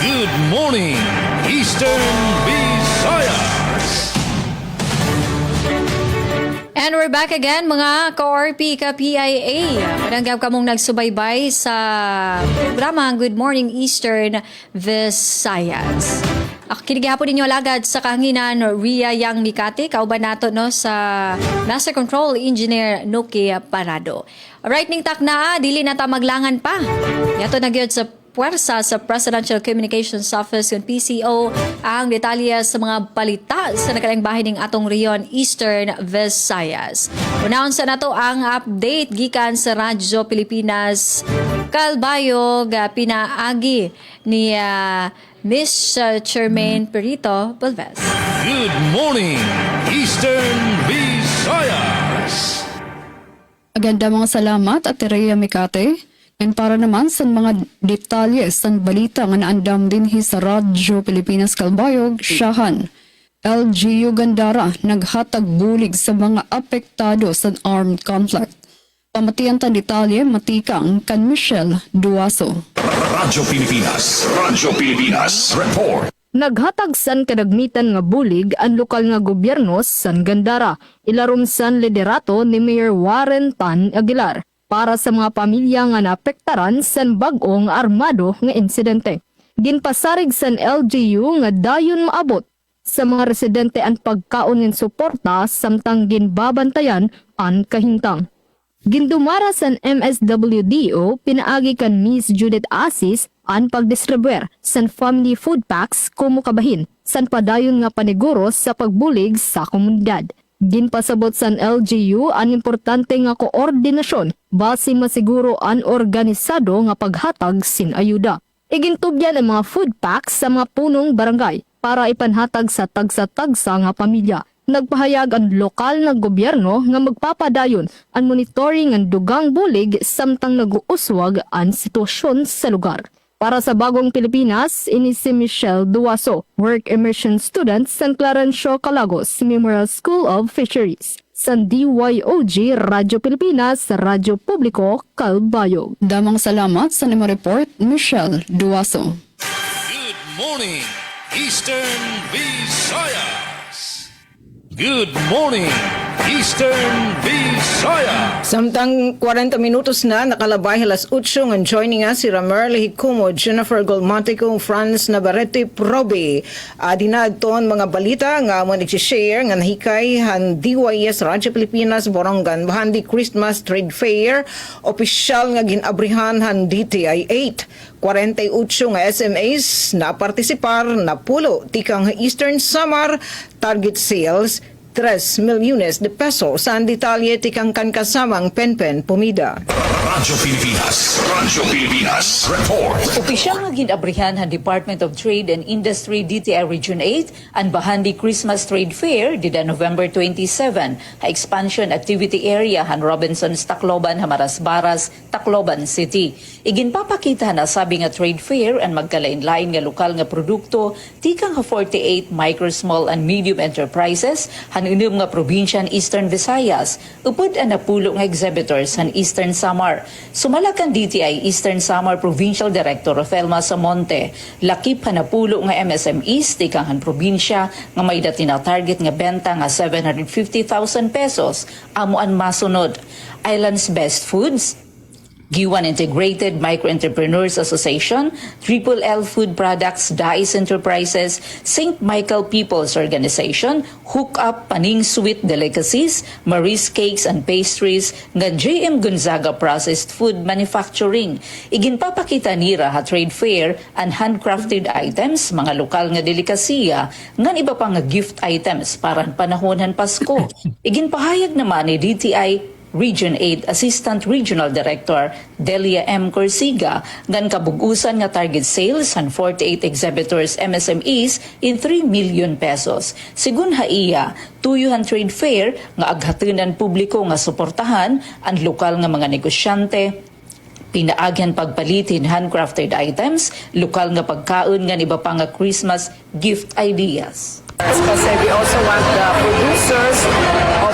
Good morning, Eastern Visayas. And we're back again mga ka-RP, ka-PIA. Madanggap ka mong nagsubaybay sa programa Good Morning Eastern Visayas. Kinigihapon ninyo alagad sa kahanginan Ria Yang Mikati, kauban nato no sa Master Control Engineer Nuki Parado. Alright, ning takna, dili na ta maglangan pa. Yato na gyud sa puwersa sa Presidential Communications Office yung PCO ang detalye sa mga balita sa nakalang bahay ng atong Rion Eastern Visayas. Unaon sa nato ang update gikan sa Radyo Pilipinas Calbayog, pinaagi ni Miss Charmaine Perito Pulves. Good morning, Eastern Visayas. Aganda mga salamat at Rhea Mikate. And para naman sa mga detalye sa balita nga naandam din sa Radyo Pilipinas Calbayog, Shahan, LGU Gandara naghatag bulig sa mga apektado sa armed conflict. Pamatian tan detalye matikang kan Michelle Duaso. Radyo Pilipinas Report. Naghatag san kadagmitan nga bulig ang lokal nga gobyerno san Gandara, ilarom san liderato ni Mayor Warren Tan Aguilar para sa mga pamilya nga naapektaran san bag-ong armado nga insidente. Ginpasarig san LGU nga dayon maabot sa mga residente ang pagkaon ng suporta samtang ginbabantayan ang kahintang. Gindumara sa MSWDO, pinaagi kan Miss Judith Asis ang pagdistribuer sa family food packs kumukabahin san padayon nga paniguros sa pagbulig sa komunidad. Ginpasabot sa LGU ang importante nga koordinasyon base masiguro ang organisado nga paghatag sin ayuda. Igintubyan ang mga food packs sa mga punong barangay para ipanhatag sa tagsa-tagsa nga pamilya. Nagpahayag ang lokal na gobyerno nga magpapadayon ang monitoring ng dugang bulig samtang nag-uuswag ang sitwasyon sa lugar. Para sa Bagong Pilipinas, ini si Michelle Duaso, work immersion student sa Clarencio Calagos Memorial School of Fisheries. Sa DYOG Radyo Pilipinas, Radyo Publiko, Calbayog. Damang salamat sa nimo report, Michelle Duaso. Good morning, Eastern Visayas. Good morning, Eastern Visayas. Samtang 40 minutos na nakalabay alas 8 ng joining us si Ramer Lehikumo, Jennifer Golmatico, Franz Navarrete Probe. Dinadton mga balita nga mo nag-share nga nahikay han DYS Radyo Pilipinas Borongan bahandi Christmas Trade Fair opisyal nga ginabrihan han DTI 8. 48 nga SMAs na partisipar na pulo tikang Eastern Samar target sales 3 milyones de peso sa detalye tikang kan kasamang Penpen Pumida. Radyo Pilipinas report. Opisyal nga ginabrihan ang Department of Trade and Industry DTI Region 8 ang bahandi Christmas Trade Fair dida November 27 ha expansion activity area han Robinson's Tacloban, Hamarasbaras, Tacloban City. Iginpapakita na sabi nga trade fair ang magkalain-lain nga lokal nga produkto tikang 48 micro, small and medium enterprises han inom nga probinsya ng Eastern Visayas upod ang napulo nga exhibitors han Eastern Samar. Sumalak ang DTI Eastern Samar Provincial Director Rafael Masamonte, lakip han napulo nga MSMEs tikang han probinsya nga may dati na target nga benta nga 750,000 pesos amo ang masunod. Island's Best Foods, Giwan Integrated Micro-Entrepreneurs Association, Triple L Food Products, Dice Enterprises, St. Michael People's Organization, Hook Up Paning Sweet Delicacies, Marie's Cakes and Pastries, nga JM Gonzaga Processed Food Manufacturing. Iginpapakita nira ha trade fair and handcrafted items, mga lokal nga delikasiya, ngan iba pang nga gift items para panahon han Pasko. Iginpahayag naman ni DTI Region 8 Assistant Regional Director Delia M. Corsiga ngan kabugusan nga target sales han 48 exhibitors MSMEs in 3 million pesos. Sigun haiya, tuyuhan trade fair nga aghatinan publiko nga suportahan ang lokal nga mga negosyante, pinaagyan pagpalitin handcrafted items, lokal nga pagkaon nga iba pa nga Christmas gift ideas. Kasi we also want the producers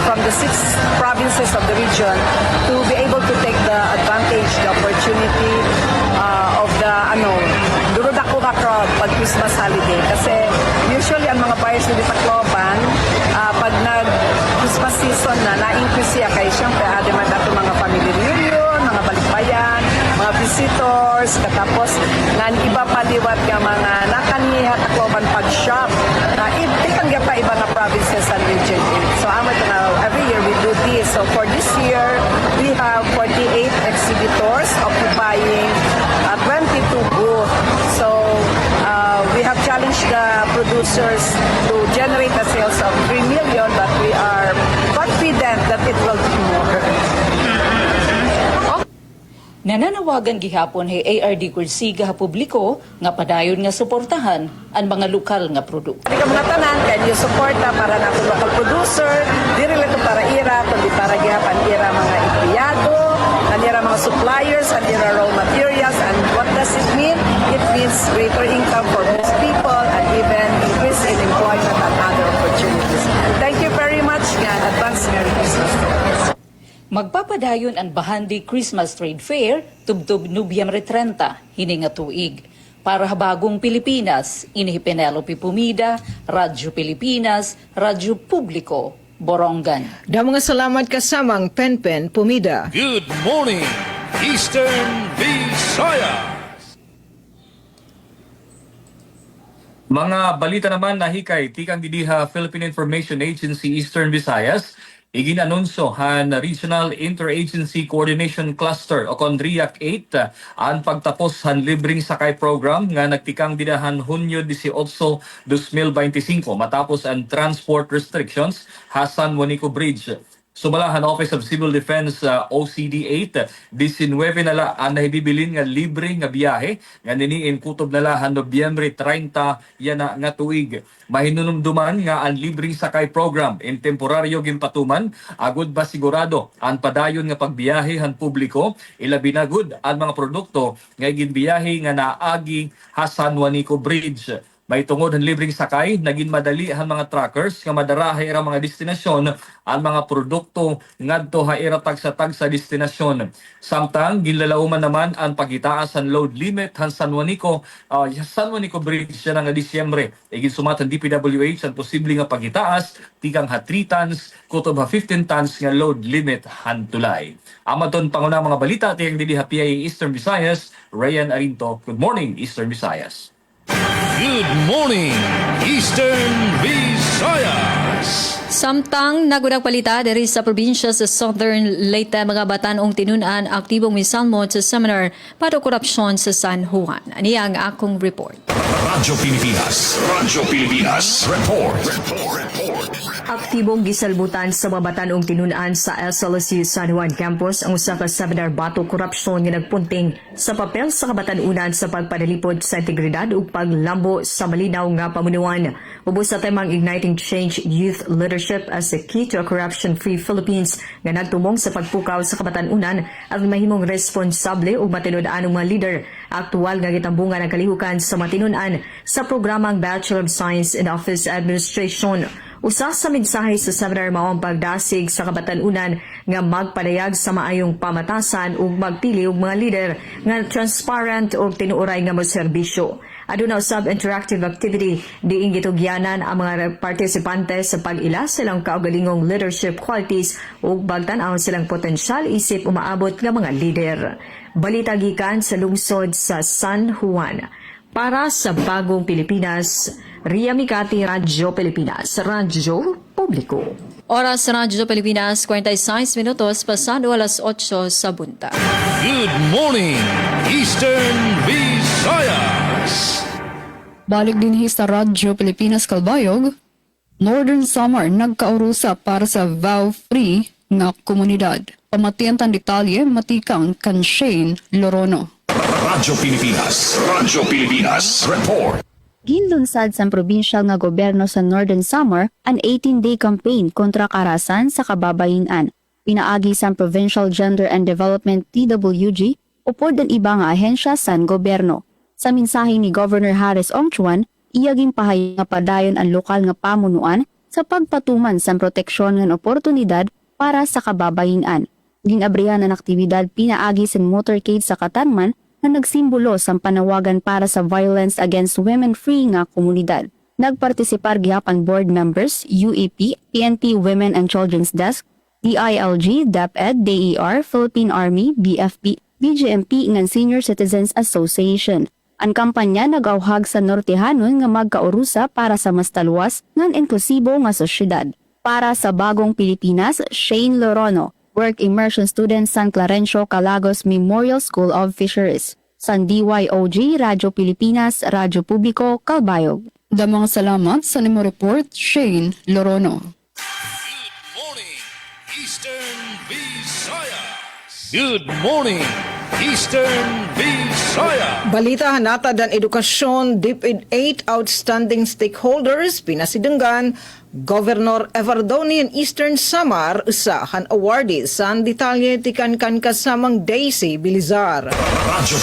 from the 6 provinces of the region to be able to take the advantage, the opportunity of the durudako ka crowd pag Christmas holiday. Kasi usually ang mga buyers dito sa Tacloban, pag nag-Christmas season na, na-increase siya kay siyempre man dato mga family reunion, mga balikbayan, mga visitors, katapos nga iba paliwat nga mga nakaniha Tacloban pag-shop. Ikan nga pa iba nga provinces and region 8. So every year we do this. So for this year, we have 48 exhibitors occupying 22 booths. So we have challenged the producers to generate a sales of 3 million, but we are confident that it will be more. Nananawagan gihapon hay ARD Corsiga ha publiko nga padayon nga suportahan ang mga lokal nga produkto. Di ka mga tanan, can you support para na local producer, di rin ito para ira, kundi para gihapan ira mga empleyado, ira mga suppliers, ira raw materials, and what does it mean? It means greater income for most people and even increase in employment and other opportunities. Thank you very much nga, advance Merry Christmas. Magpapadayon ang bahandi Christmas Trade Fair tubtub Nobyembre 30 hini nga tuig. Para Bagong Pilipinas, ini Penelope Pumida, Radyo Pilipinas, Radyo Publiko, Borongan. Mga salamat kasamang Penpen Pumida. Good morning, Eastern Visayas. Mga balita naman na hikay, tikang didiha Philippine Information Agency Eastern Visayas, iginanunsyo han Regional Interagency Coordination Cluster o CONRIAC 8 ang pagtapos han libreng sakay program nga nagtikang didahan Hunyo 18, 2025 matapos ang transport restrictions San Juanico Bridge. Sumalahan Office of Civil Defense OCD 8, 19 nala ang nahibibilin nga libre nga biyahe nga niniin kutob nalahan Nobyembre 30 yana nga tuig. Mahinunumduman nga ang libreng sakay program in temporaryo ginpatuman agud ba sigurado ang padayon nga pagbiyahe han publiko ilabi na gud ang mga produkto nga ginbiyahe nga naagi San Juanico Bridge. May tungod ang libreng sakay, naging madali ang mga truckers nga madarahay ra mga destinasyon ang mga produkto ngadto haira tag sa destinasyon. Samtang ginlalauman naman ang pagitaas ang load limit han San Juanico Bridge siya nga Disyembre. Igin sumatan DPWH ang posible nga pagitaas tigang 3 tons kutob 15 tons nga load limit han tulay. Amaton panguna mga balita tiyang dili PIA Eastern Visayas, Ryan Arinto. Good morning Eastern Visayas. Good morning, Eastern Visayas. Samtang nagunang palita diri sa probinsya sa Southern Leyte, mga batanong tinunan aktibong misalmon sa seminar para korupsyon sa San Juan. Ani ang akong report. Radyo Pilipinas Report. Aktibong gisalbutan sa mga batanong tinunan sa SLSU San Juan Campus ang usa ka seminar batok korupsyon nga nagpunting sa papel sa kabatanunan sa pagpadalipod sa integridad ug paglambo sa malinaw nga pamunuan. Ubos sa temang Igniting Change Youth Leadership as a Key to a Corruption-Free Philippines nga nagtumong sa pagpukaw sa kabatanunan at mahimong responsable ug matinud-an mga leader. Aktual nga gitambungan ang kalihukan sa matinud-an sa programang Bachelor of Science in Office Administration. Usa sa mensahe sa seminar mao ang pagdasig sa kabatanunan nga magpadayag sa maayong pamatasan ug magpili og mga leader nga transparent ug tinuoray nga moserbisyo. Aduna usab interactive activity diin gitugyanan ang mga partisipante sa pag-ila silang kaugalingong leadership qualities ug bagtan-aw silang potensyal isip umaabot nga mga leader. Balita gikan sa lungsod sa San Juan. Para sa Bagong Pilipinas, Ria Mikati, Radyo Pilipinas, Radyo Publiko. Oras sa Radyo Pilipinas, 46 minutos pasado alas 8 sa bunta. Good morning, Eastern Visayas. Balik din sa Radyo Pilipinas Kalbayog, Northern Samar nagkaurusa para sa vow-free nga komunidad. Pamatian tan detalye matikang kan Shane Lorono. Radyo Pilipinas Report. Ginlunsad sa probinsyal nga gobyerno sa Northern Samar ang 18-day campaign kontra karahasan sa kababayenan. Pinaagi sa Provincial Gender and Development TWG upod ang iba nga ahensya sa gobyerno. Sa mensahe ni Governor Harris Ongchuan, iyaging pahayag nga padayon ang lokal nga pamunuan sa pagpatuman sa proteksyon ng oportunidad para sa kababayenan. Ginabrihan ang aktibidad pinaagi sa motorcade sa Katarman na nagsimbolo sa panawagan para sa violence against women-free nga komunidad. Nagpartisipar gihapon board members, UAP, PNP Women and Children's Desk, DILG, DepEd, DER, Philippine Army, BFP, BGMP ng Senior Citizens Association. Ang kampanya nag-auhag sa Nortehanon nga magkaurusa para sa mas taluwas ng inklusibo nga sosyedad. Para sa Bagong Pilipinas, Shane Lorono, Work Immersion Student San Clarencio Calagos Memorial School of Fisheries. San DYOG, Radyo Pilipinas, Radyo Publiko, Kalbayog. Damang salamat sa nimo report, Shane Lorono. Eastern Visayas. Good morning, Eastern Visayas. Balita hanatad ang edukasyon, DepEd 8 outstanding stakeholders, pinasidunggan, Governor Evardonian Eastern Samar, usahan awardee sa detalye tikan kan kasamang Daisy Bilizar. Radyo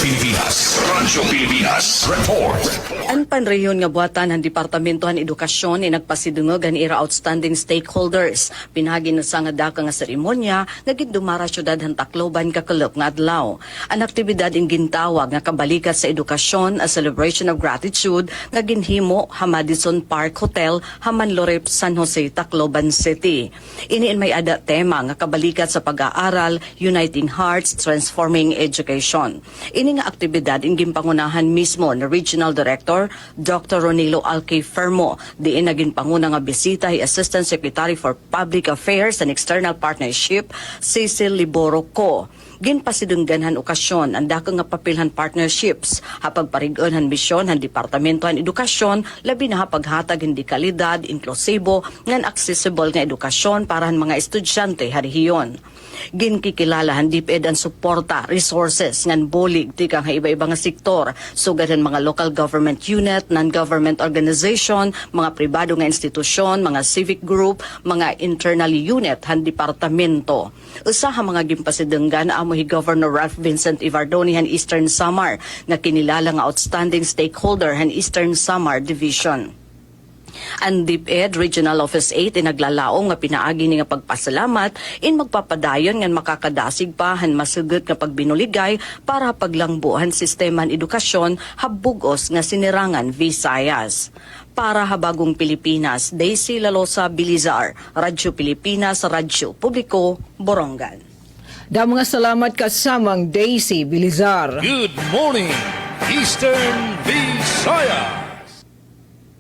Pilipinas Report. Ang panreyon nga buhatan ng Departamento ng Edukasyon ay nagpasidungog ang ira outstanding stakeholders. Pinagi na sa nga daka nga seremonya nga gindumara syudad ng Tacloban kakalop nga adlaw. Ang aktibidad ang gintawag nga kabalikat sa edukasyon, a celebration of gratitude nga ginhimo ha Madison Park Hotel, Haman Lorep San Jose, Tacloban City. Iniin may ada tema nga kabalikat sa pag-aaral, Uniting Hearts, Transforming Education. Ini nga aktibidad ingin pangunahan mismo ni Regional Director Dr. Ronilo Alque Fermo, diin naging panguna nga bisita hi Assistant Secretary for Public Affairs and External Partnership, Cecil Liboro Co. Ginpasidungganhan okasyon ang dakang nga papilhan partnerships hapag parigonhan misyon han Departamento han Edukasyon labi na hapaghatag hindi kalidad, inklusibo ngan accessible nga edukasyon para han mga estudyante harihiyon. Ginkikilala han DepEd ang suporta, resources ngan bolig tikang ha iba-iba nga sektor, sugadan mga local government unit, non-government organization, mga pribado nga institusyon, mga civic group, mga internal unit han departamento. Usa ha mga gimpasidunggan amo hi Governor Ralph Vincent Ivardoni han Eastern Samar nga kinilala nga outstanding stakeholder han Eastern Samar Division. Ang DepEd Regional Office 8 inaglalaong nga pinaagi ni nga pagpasalamat in magpapadayon nga makakadasig pa han masugot nga pagbinuligay para paglangbuhan sistema ng edukasyon habugos nga sinirangan Visayas. Para habagong Pilipinas, Daisy Lalosa Bilizar, Radyo Pilipinas, Radyo Publiko, Borongan. Da mga salamat kasamang Daisy Bilizar. Good morning, Eastern Visayas.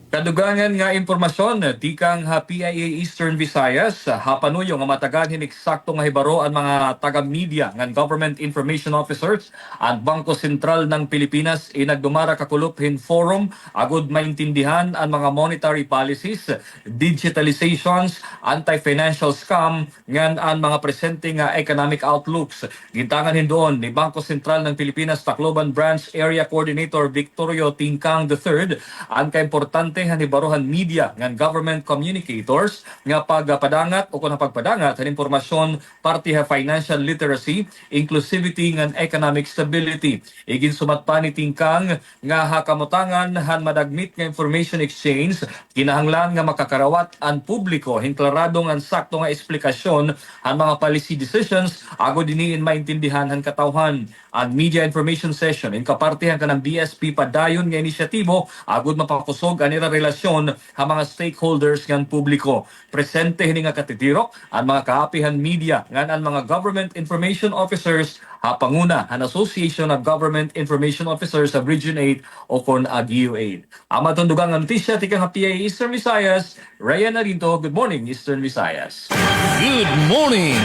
Kadugangan nga impormasyon, tikang PIA Eastern Visayas, hapanuyo nga matagan hineksakto nga hibaro ang mga taga-media ng Government Information Officers at Bangko Sentral ng Pilipinas inagdumara kakuluphin forum agud maintindihan ang mga monetary policies, digitalizations, anti-financial scam, ngan ang mga presente nga economic outlooks. Gintangan hindoon ni Bangko Sentral ng Pilipinas Tacloban Branch Area Coordinator Victorio Tingkang III ang kaimportante hanibarohan media ng government communicators nga pagpadangat o kung pagpadangat ang impormasyon parte ha financial literacy, inclusivity ng economic stability. Igin sumatpa ni Tingkang nga hakamutangan han madagmit nga information exchange, kinahanglan nga makakarawat ang publiko hinklaradong ang sakto nga eksplikasyon ang mga policy decisions ago diniin maintindihan han katawhan. Ang media information session in kapartihan ka ng BSP padayon nga inisyatibo agud mapakusog anira relasyon ha mga stakeholders ng publiko. Presente hini nga katitirok ang mga kaapihan media ngan ang mga government information officers ha panguna han Association of Government Information Officers of Region 8 o kon AGU8. Amaton dugang ang notisya tikang PIA Eastern Visayas, Ryan Arinto. Good morning, Eastern Visayas. Good morning,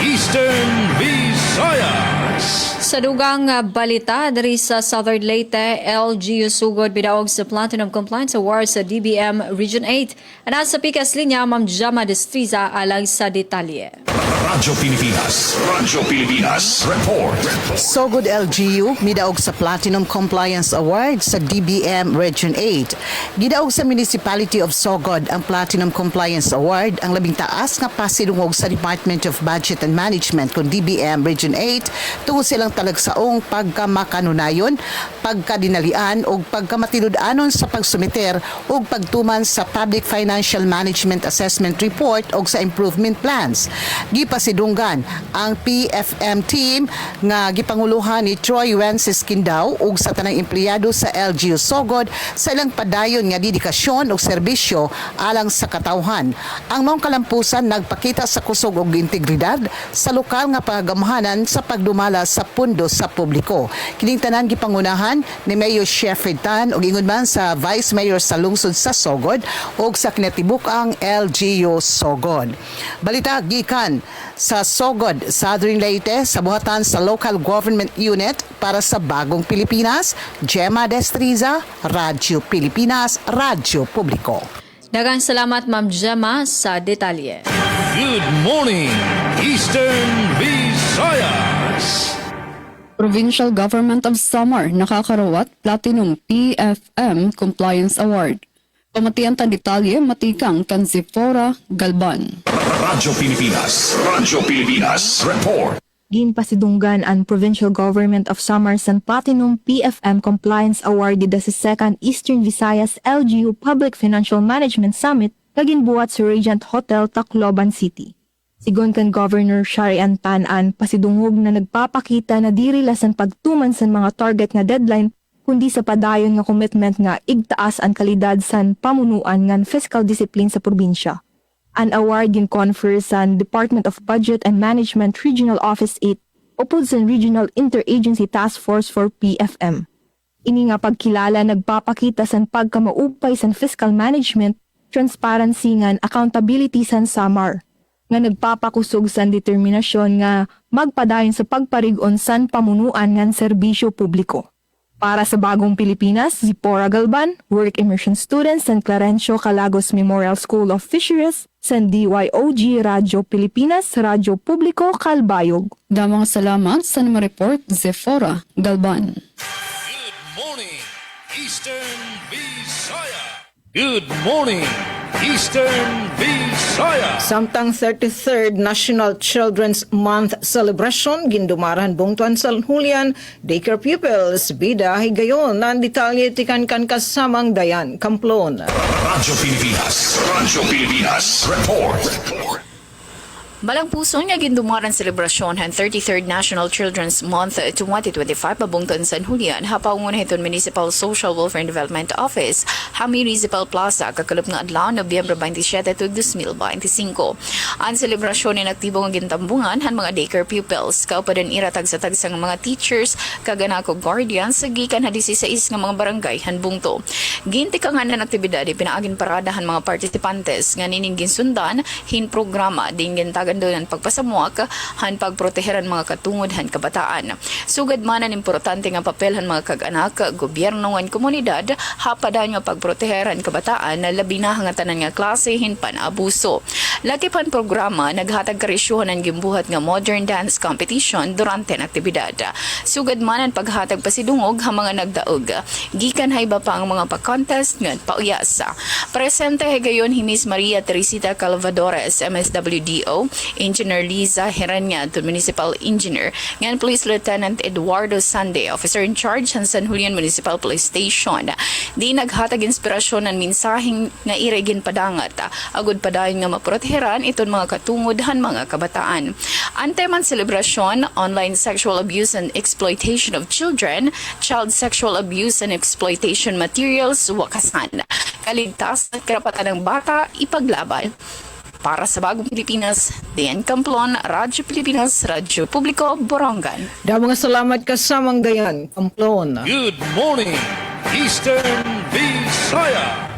Eastern Visayas. Sa dugang balita dari sa Southern Leyte, LGU sugod bidaog sa Platinum Compliance Award sa DBM Region 8. Nasa pikas linya, Ma'am Jama Destriza alang sa detalye. Radyo Pilipinas, report. Sogod LGU, midaog sa Platinum Compliance Award sa DBM Region 8. Gidaog sa Municipality of Sogod ang Platinum Compliance Award, ang labing taas nga pasilungog sa Department of Budget and Management kung DBM Region 8 tungod silang talagsaong pagkamakanunayon, pagkadinalian o pagkamatinud-anon sa pagsumiter o pagtuman sa Public Financial Management Assessment Report o sa improvement plans. Gipasidunggan ang PFM team nga gipanguluhan ni Troy Wences Kindao ug sa tanang empleyado sa LGU Sogod sa ilang padayon nga dedikasyon ug serbisyo alang sa katawhan. Ang maong kalampusan nagpakita sa kusog ug integridad sa lokal nga pagamahanan sa pagdumala sa pundo sa publiko. Kining tanan gipangunahan ni Mayor Sheffield Tan ug ingon man sa Vice Mayor sa lungsod sa Sogod ug sa kinatibuk-ang LGU Sogod. Balita gikan sa Sogod, Southern Leyte sa buhatan sa Local Government Unit para sa Bagong Pilipinas, Gemma Destriza, Radyo Pilipinas, Radyo Publiko. Daghang salamat Ma'am Gemma sa detalye. Good morning, Eastern Visayas. Provincial Government of Samar nakakarawat Platinum PFM Compliance Award. Pamatian tan detalye matikang Kansifora Galban. Radyo Pilipinas, report. Ginpasidunggan ang Provincial Government of Samar sa Platinum PFM Compliance Award sa second Eastern Visayas LGU Public Financial Management Summit kaginbuhat sa Regent Hotel, Tacloban City. Sigon kan Governor Sharian Tanan, pasidungog na nagpapakita na dirilasan pagtuman sa mga target nga deadline kundi sa padayon nga commitment nga igtaas ang kalidad san pamunuan ngan fiscal discipline sa probinsya. An award gin confer sa Department of Budget and Management Regional Office 8 upod sa Regional Interagency Task Force for PFM. Ini nga pagkilala nagpapakita sa pagkamaupay sa fiscal management, transparency ngan accountability sa Samar, nga nagpapakusog sa determinasyon nga magpadayon sa pagparigon sa pamunuan ngan serbisyo publiko. Para sa Bagong Pilipinas, Zipporah Galban, Work Immersion Students sa Clarencio Calagos Memorial School of Fisheries sa DYOG Radyo Pilipinas, Radyo Publiko, Calbayog. Damang salamat sa report, Zipporah Galban. Morning, Eastern Visaya. Good morning, Eastern Visaya. Samtang 33rd National Children's Month celebration gindumaran bungtuan sa Hulian, daycare pupils bida higayon nan detalye tikan kan kasamang Dayan Kamplon. Radyo Pilipinas, report. Balang puso nga gindumaran selebrasyon han 33rd National Children's Month 2025 mabungton sa Hulian hapaungon hiton Municipal Social Welfare and Development Office Hami Municipal Plaza kakalop nga adlaw Nobyembre 27 to 2025. Ang selebrasyon ni aktibo nga gintambungan han mga daycare pupils kaupadan iratag sa tagsang mga teachers kaganako guardians gikan ha 16 nga mga barangay han bungto. Gintikangan na aktibidad pinaagin parada han mga partisipantes nga nining ginsundan hin programa din gintagan doon ang pagpasamuak han pagproteheran mga katungod han kabataan. Sugad man ang importante nga papel han mga kag-anak, gobyerno ngan komunidad hapada nga pagproteheran kabataan na labi na nga tanan nga klase hin pan-abuso. Laki pan programa naghatag karisyohan ang gimbuhat nga modern dance competition durante ang aktibidad. Sugad man ang paghatag pasidungog ha mga nagdaog. Gikan hay ba pa ang mga pa-contest nga pauyasa. Presente higayon hi Miss Maria Teresita Calvadores, MSWDO, Engineer Liza Heranya, Municipal Engineer, ngan Police Lieutenant Eduardo Sande, Officer in Charge ng San Julian Municipal Police Station. Di naghatag inspirasyon ng minsaheng nga iregin padangat, agud padayon nga maproteheran iton mga katungod han mga kabataan. Ante man selebrasyon, online sexual abuse and exploitation of children, child sexual abuse and exploitation materials, wakasan. Kaligtas at karapatan ng bata, ipaglaban. Para sa Bagong Pilipinas, Dayan Kamplon, Radyo Pilipinas, Radyo Publiko, Borongan. Mga salamat kasamang Dayan Kamplon. Good morning, Eastern Visaya.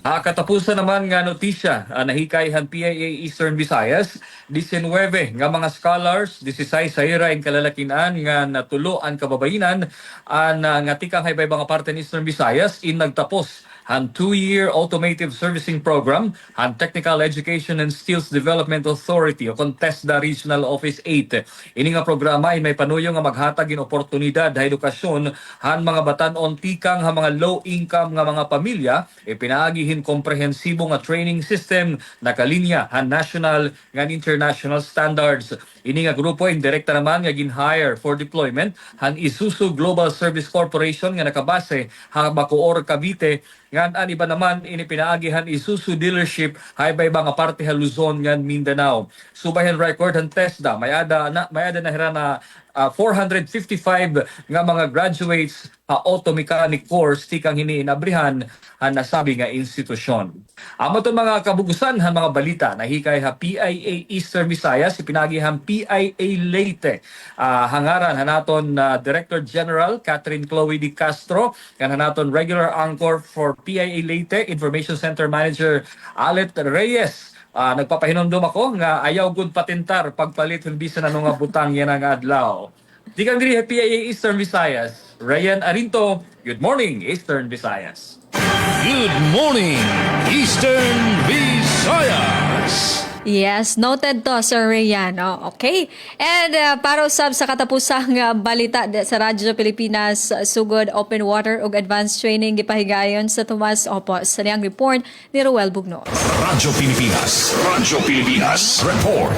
Katapusan naman nga notisya, nahikay han PIA Eastern Visayas, 19 nga mga scholars, 16 sa ira ang kalalakinan nga natulo ang kababainan, nga tikang haybay mga parte ng Eastern Visayas, nagtapos han 2-year automotive servicing program han Technical Education and Skills Development Authority o TESDA Regional Office 8. Ini nga programa ay may panuyo nga maghatag in oportunidad ha edukasyon han mga batan-on tikang ha mga low income nga mga pamilya pinaagihin komprehensibo nga training system nakalinya han national nga international standards. Ini nga grupo indirekta naman nga gin-hire for deployment han Isuzu Global Service Corporation nga nakabase ha Bacoor, Cavite. Ngan an iba naman ini pinaagihan Isuzu dealership haybay ba nga parte ha Luzon ngan Mindanao. Subayan record han TESDA mayada na hira na 455 nga mga graduates auto mechanic course tikang hiniinabrihan han nasabi nga institusyon. Amaton mga kabugusan han mga balita nahikay ha PIA Eastern Visayas ipinagihan PIA Leyte. Hangaran hanaton Director General Catherine Chloe Di Castro kan hanaton regular anchor for PIA Leyte Information Center Manager Alet Reyes. Nagpapahinumdum ako nga ayaw gud patentar pagpalit kun bisan ano nga butang yan nga adlaw. Di kang diri PIA Eastern Visayas. Ryan Arinto, good morning Eastern Visayas. Good morning, Eastern Visayas. Yes, noted to, Sir Rayan. Okay. And para usab sa katapusang balita sa Radyo Pilipinas, sugod open water ug advanced training gipahigayon sa Tomas Opo. Sa niyang report ni Roel Bugnos. Radyo Pilipinas, report.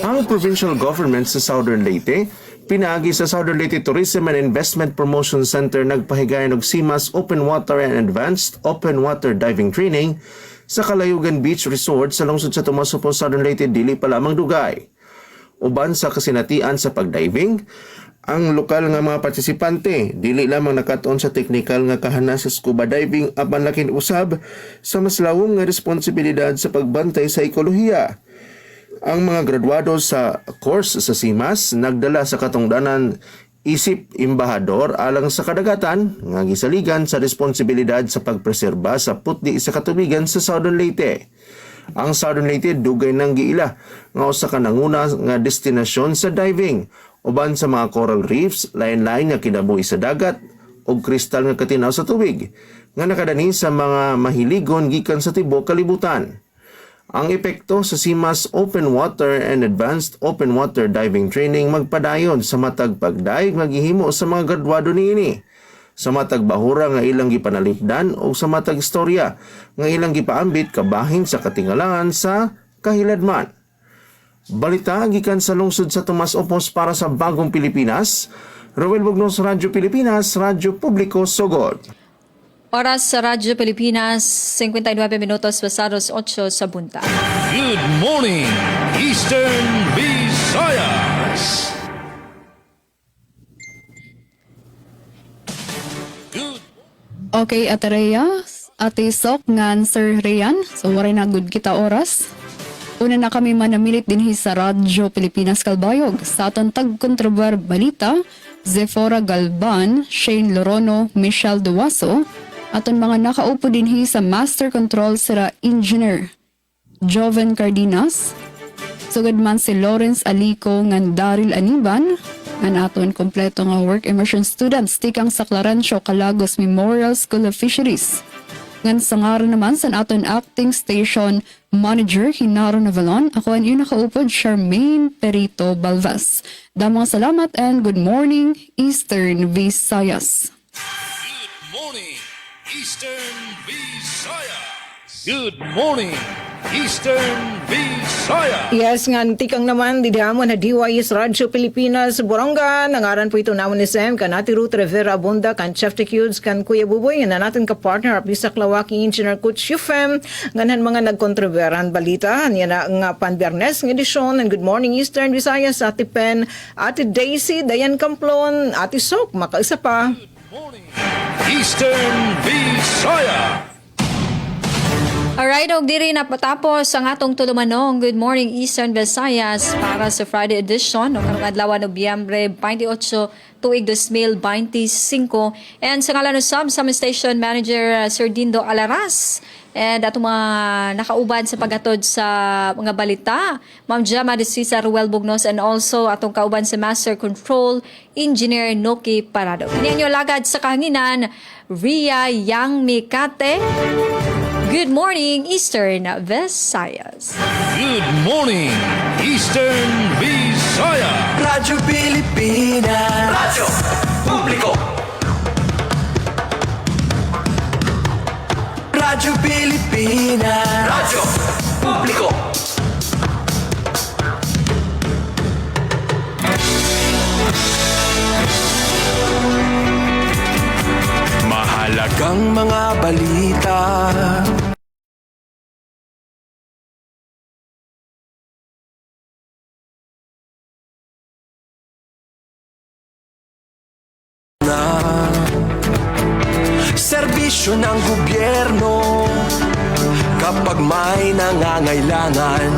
Ang provincial government sa Southern Leyte, pinaagi sa Southern Leyte Tourism and Investment Promotion Center nagpahigayon og SIMAS Open Water and Advanced Open Water Diving Training sa Kalayugan Beach Resort sa lungsod sa Tomas Opo, Southern Leyte, dili pa lamang dugay. Uban sa kasinatian sa pagdiving, Ang lokal nga mga partisipante dili lamang nakatuon sa teknikal nga kahana sa scuba diving apan lakin usab sa mas lawom nga responsibilidad sa pagbantay sa ekolohiya. Ang mga graduado sa course sa CIMAS nagdala sa katungdanan isip imbahador alang sa kadagatan nga gisaligan sa responsibilidad sa pagpreserba sa putdi sa katubigan sa Southern Leyte. Ang Southern Leyte dugay nang giila nga usa ka nanguna nga destinasyon sa diving uban sa mga coral reefs, lain-lain nga kinabuhi sa dagat ug kristal nga katinaw sa tubig nga nakadani sa mga mahiligon gikan sa tibuok kalibutan. Ang epekto sa CIMAS Open Water and Advanced Open Water Diving Training magpadayon sa matag pagdaig nga gihimo sa mga graduado niini, sa matag bahura nga ilang gipanalipdan o sa matag istorya nga ilang gipaambit kabahin sa katingalangan sa kahiladman. Balita gikan sa lungsod sa Tomas Opos para sa Bagong Pilipinas. Roel Bugnos, Radyo Pilipinas, Radyo Publiko, Sogod. Oras sa Radyo Pilipinas, 59 minutos pasados 8 sa buntag. Good morning, Eastern Visayas. Okay, Ate Rhea, Ate Sok, ngan Sir Rian. So, waray na good kita oras. Una na kami manamilit din sa Radyo Pilipinas Kalbayog. Sa atong tag-kontrobar balita, Zephora Galban, Shane Lorono, Michelle Duwaso, aton mga nakaupo din sa Master Control sila Engineer Joven Cardenas, sugad man si Lawrence Alico ngan Daryl Aniban, ang aton kompleto nga work immersion students tikang sa Clarencio Calagos Memorial School of Fisheries. Ngan sangaran naman sa aton acting station manager Hinaro Navalon, ako ang iyong nakaupod Charmaine Perito Balvas. Damang salamat and good morning, Eastern Visayas. Good morning, Eastern Visayas. Good morning, Eastern Visayas. Yes, nga tikang naman didamon na DYS Radyo Pilipinas Borongan. Nangaran po ito naman ni Sam kanati Ruth Rivera Abunda kan Chef Tecudes kan Kuya Buboy na natin ka partner Apisa Klawaki Engineer Coach Yufem nganhan mga nagkontroveran balita niya na nga Panbernes ng edisyon. And good morning Eastern Visayas, Ate Pen, Ate Daisy, Dayan Camplon, Ate Sok, makaisa pa. Eastern Visayas. Alright, og diri na patapos ang atong tulumanong Good Morning Eastern Visayas para sa Friday edition ng karong adlaw Nobyembre 28, tuig 2025. And sa ngalan ng sa Station Manager Sir Dindo Alaras and atong mga nakauban sa paghatod sa mga balita, Ma'am Gemma de Cesar Ruel Bugnos and also atong kauban sa Master Control Engineer Noki Parado. Kini ang lagad sa kahanginan Ria Yang Mikate. Good morning, Eastern Visayas. Good morning, Eastern Visayas. Radyo Pilipinas. Radyo Publiko. Radyo Pilipinas. Radyo Publiko. Mahalagang mga balita. Serbisyo ng gobyerno kapag may nangangailangan.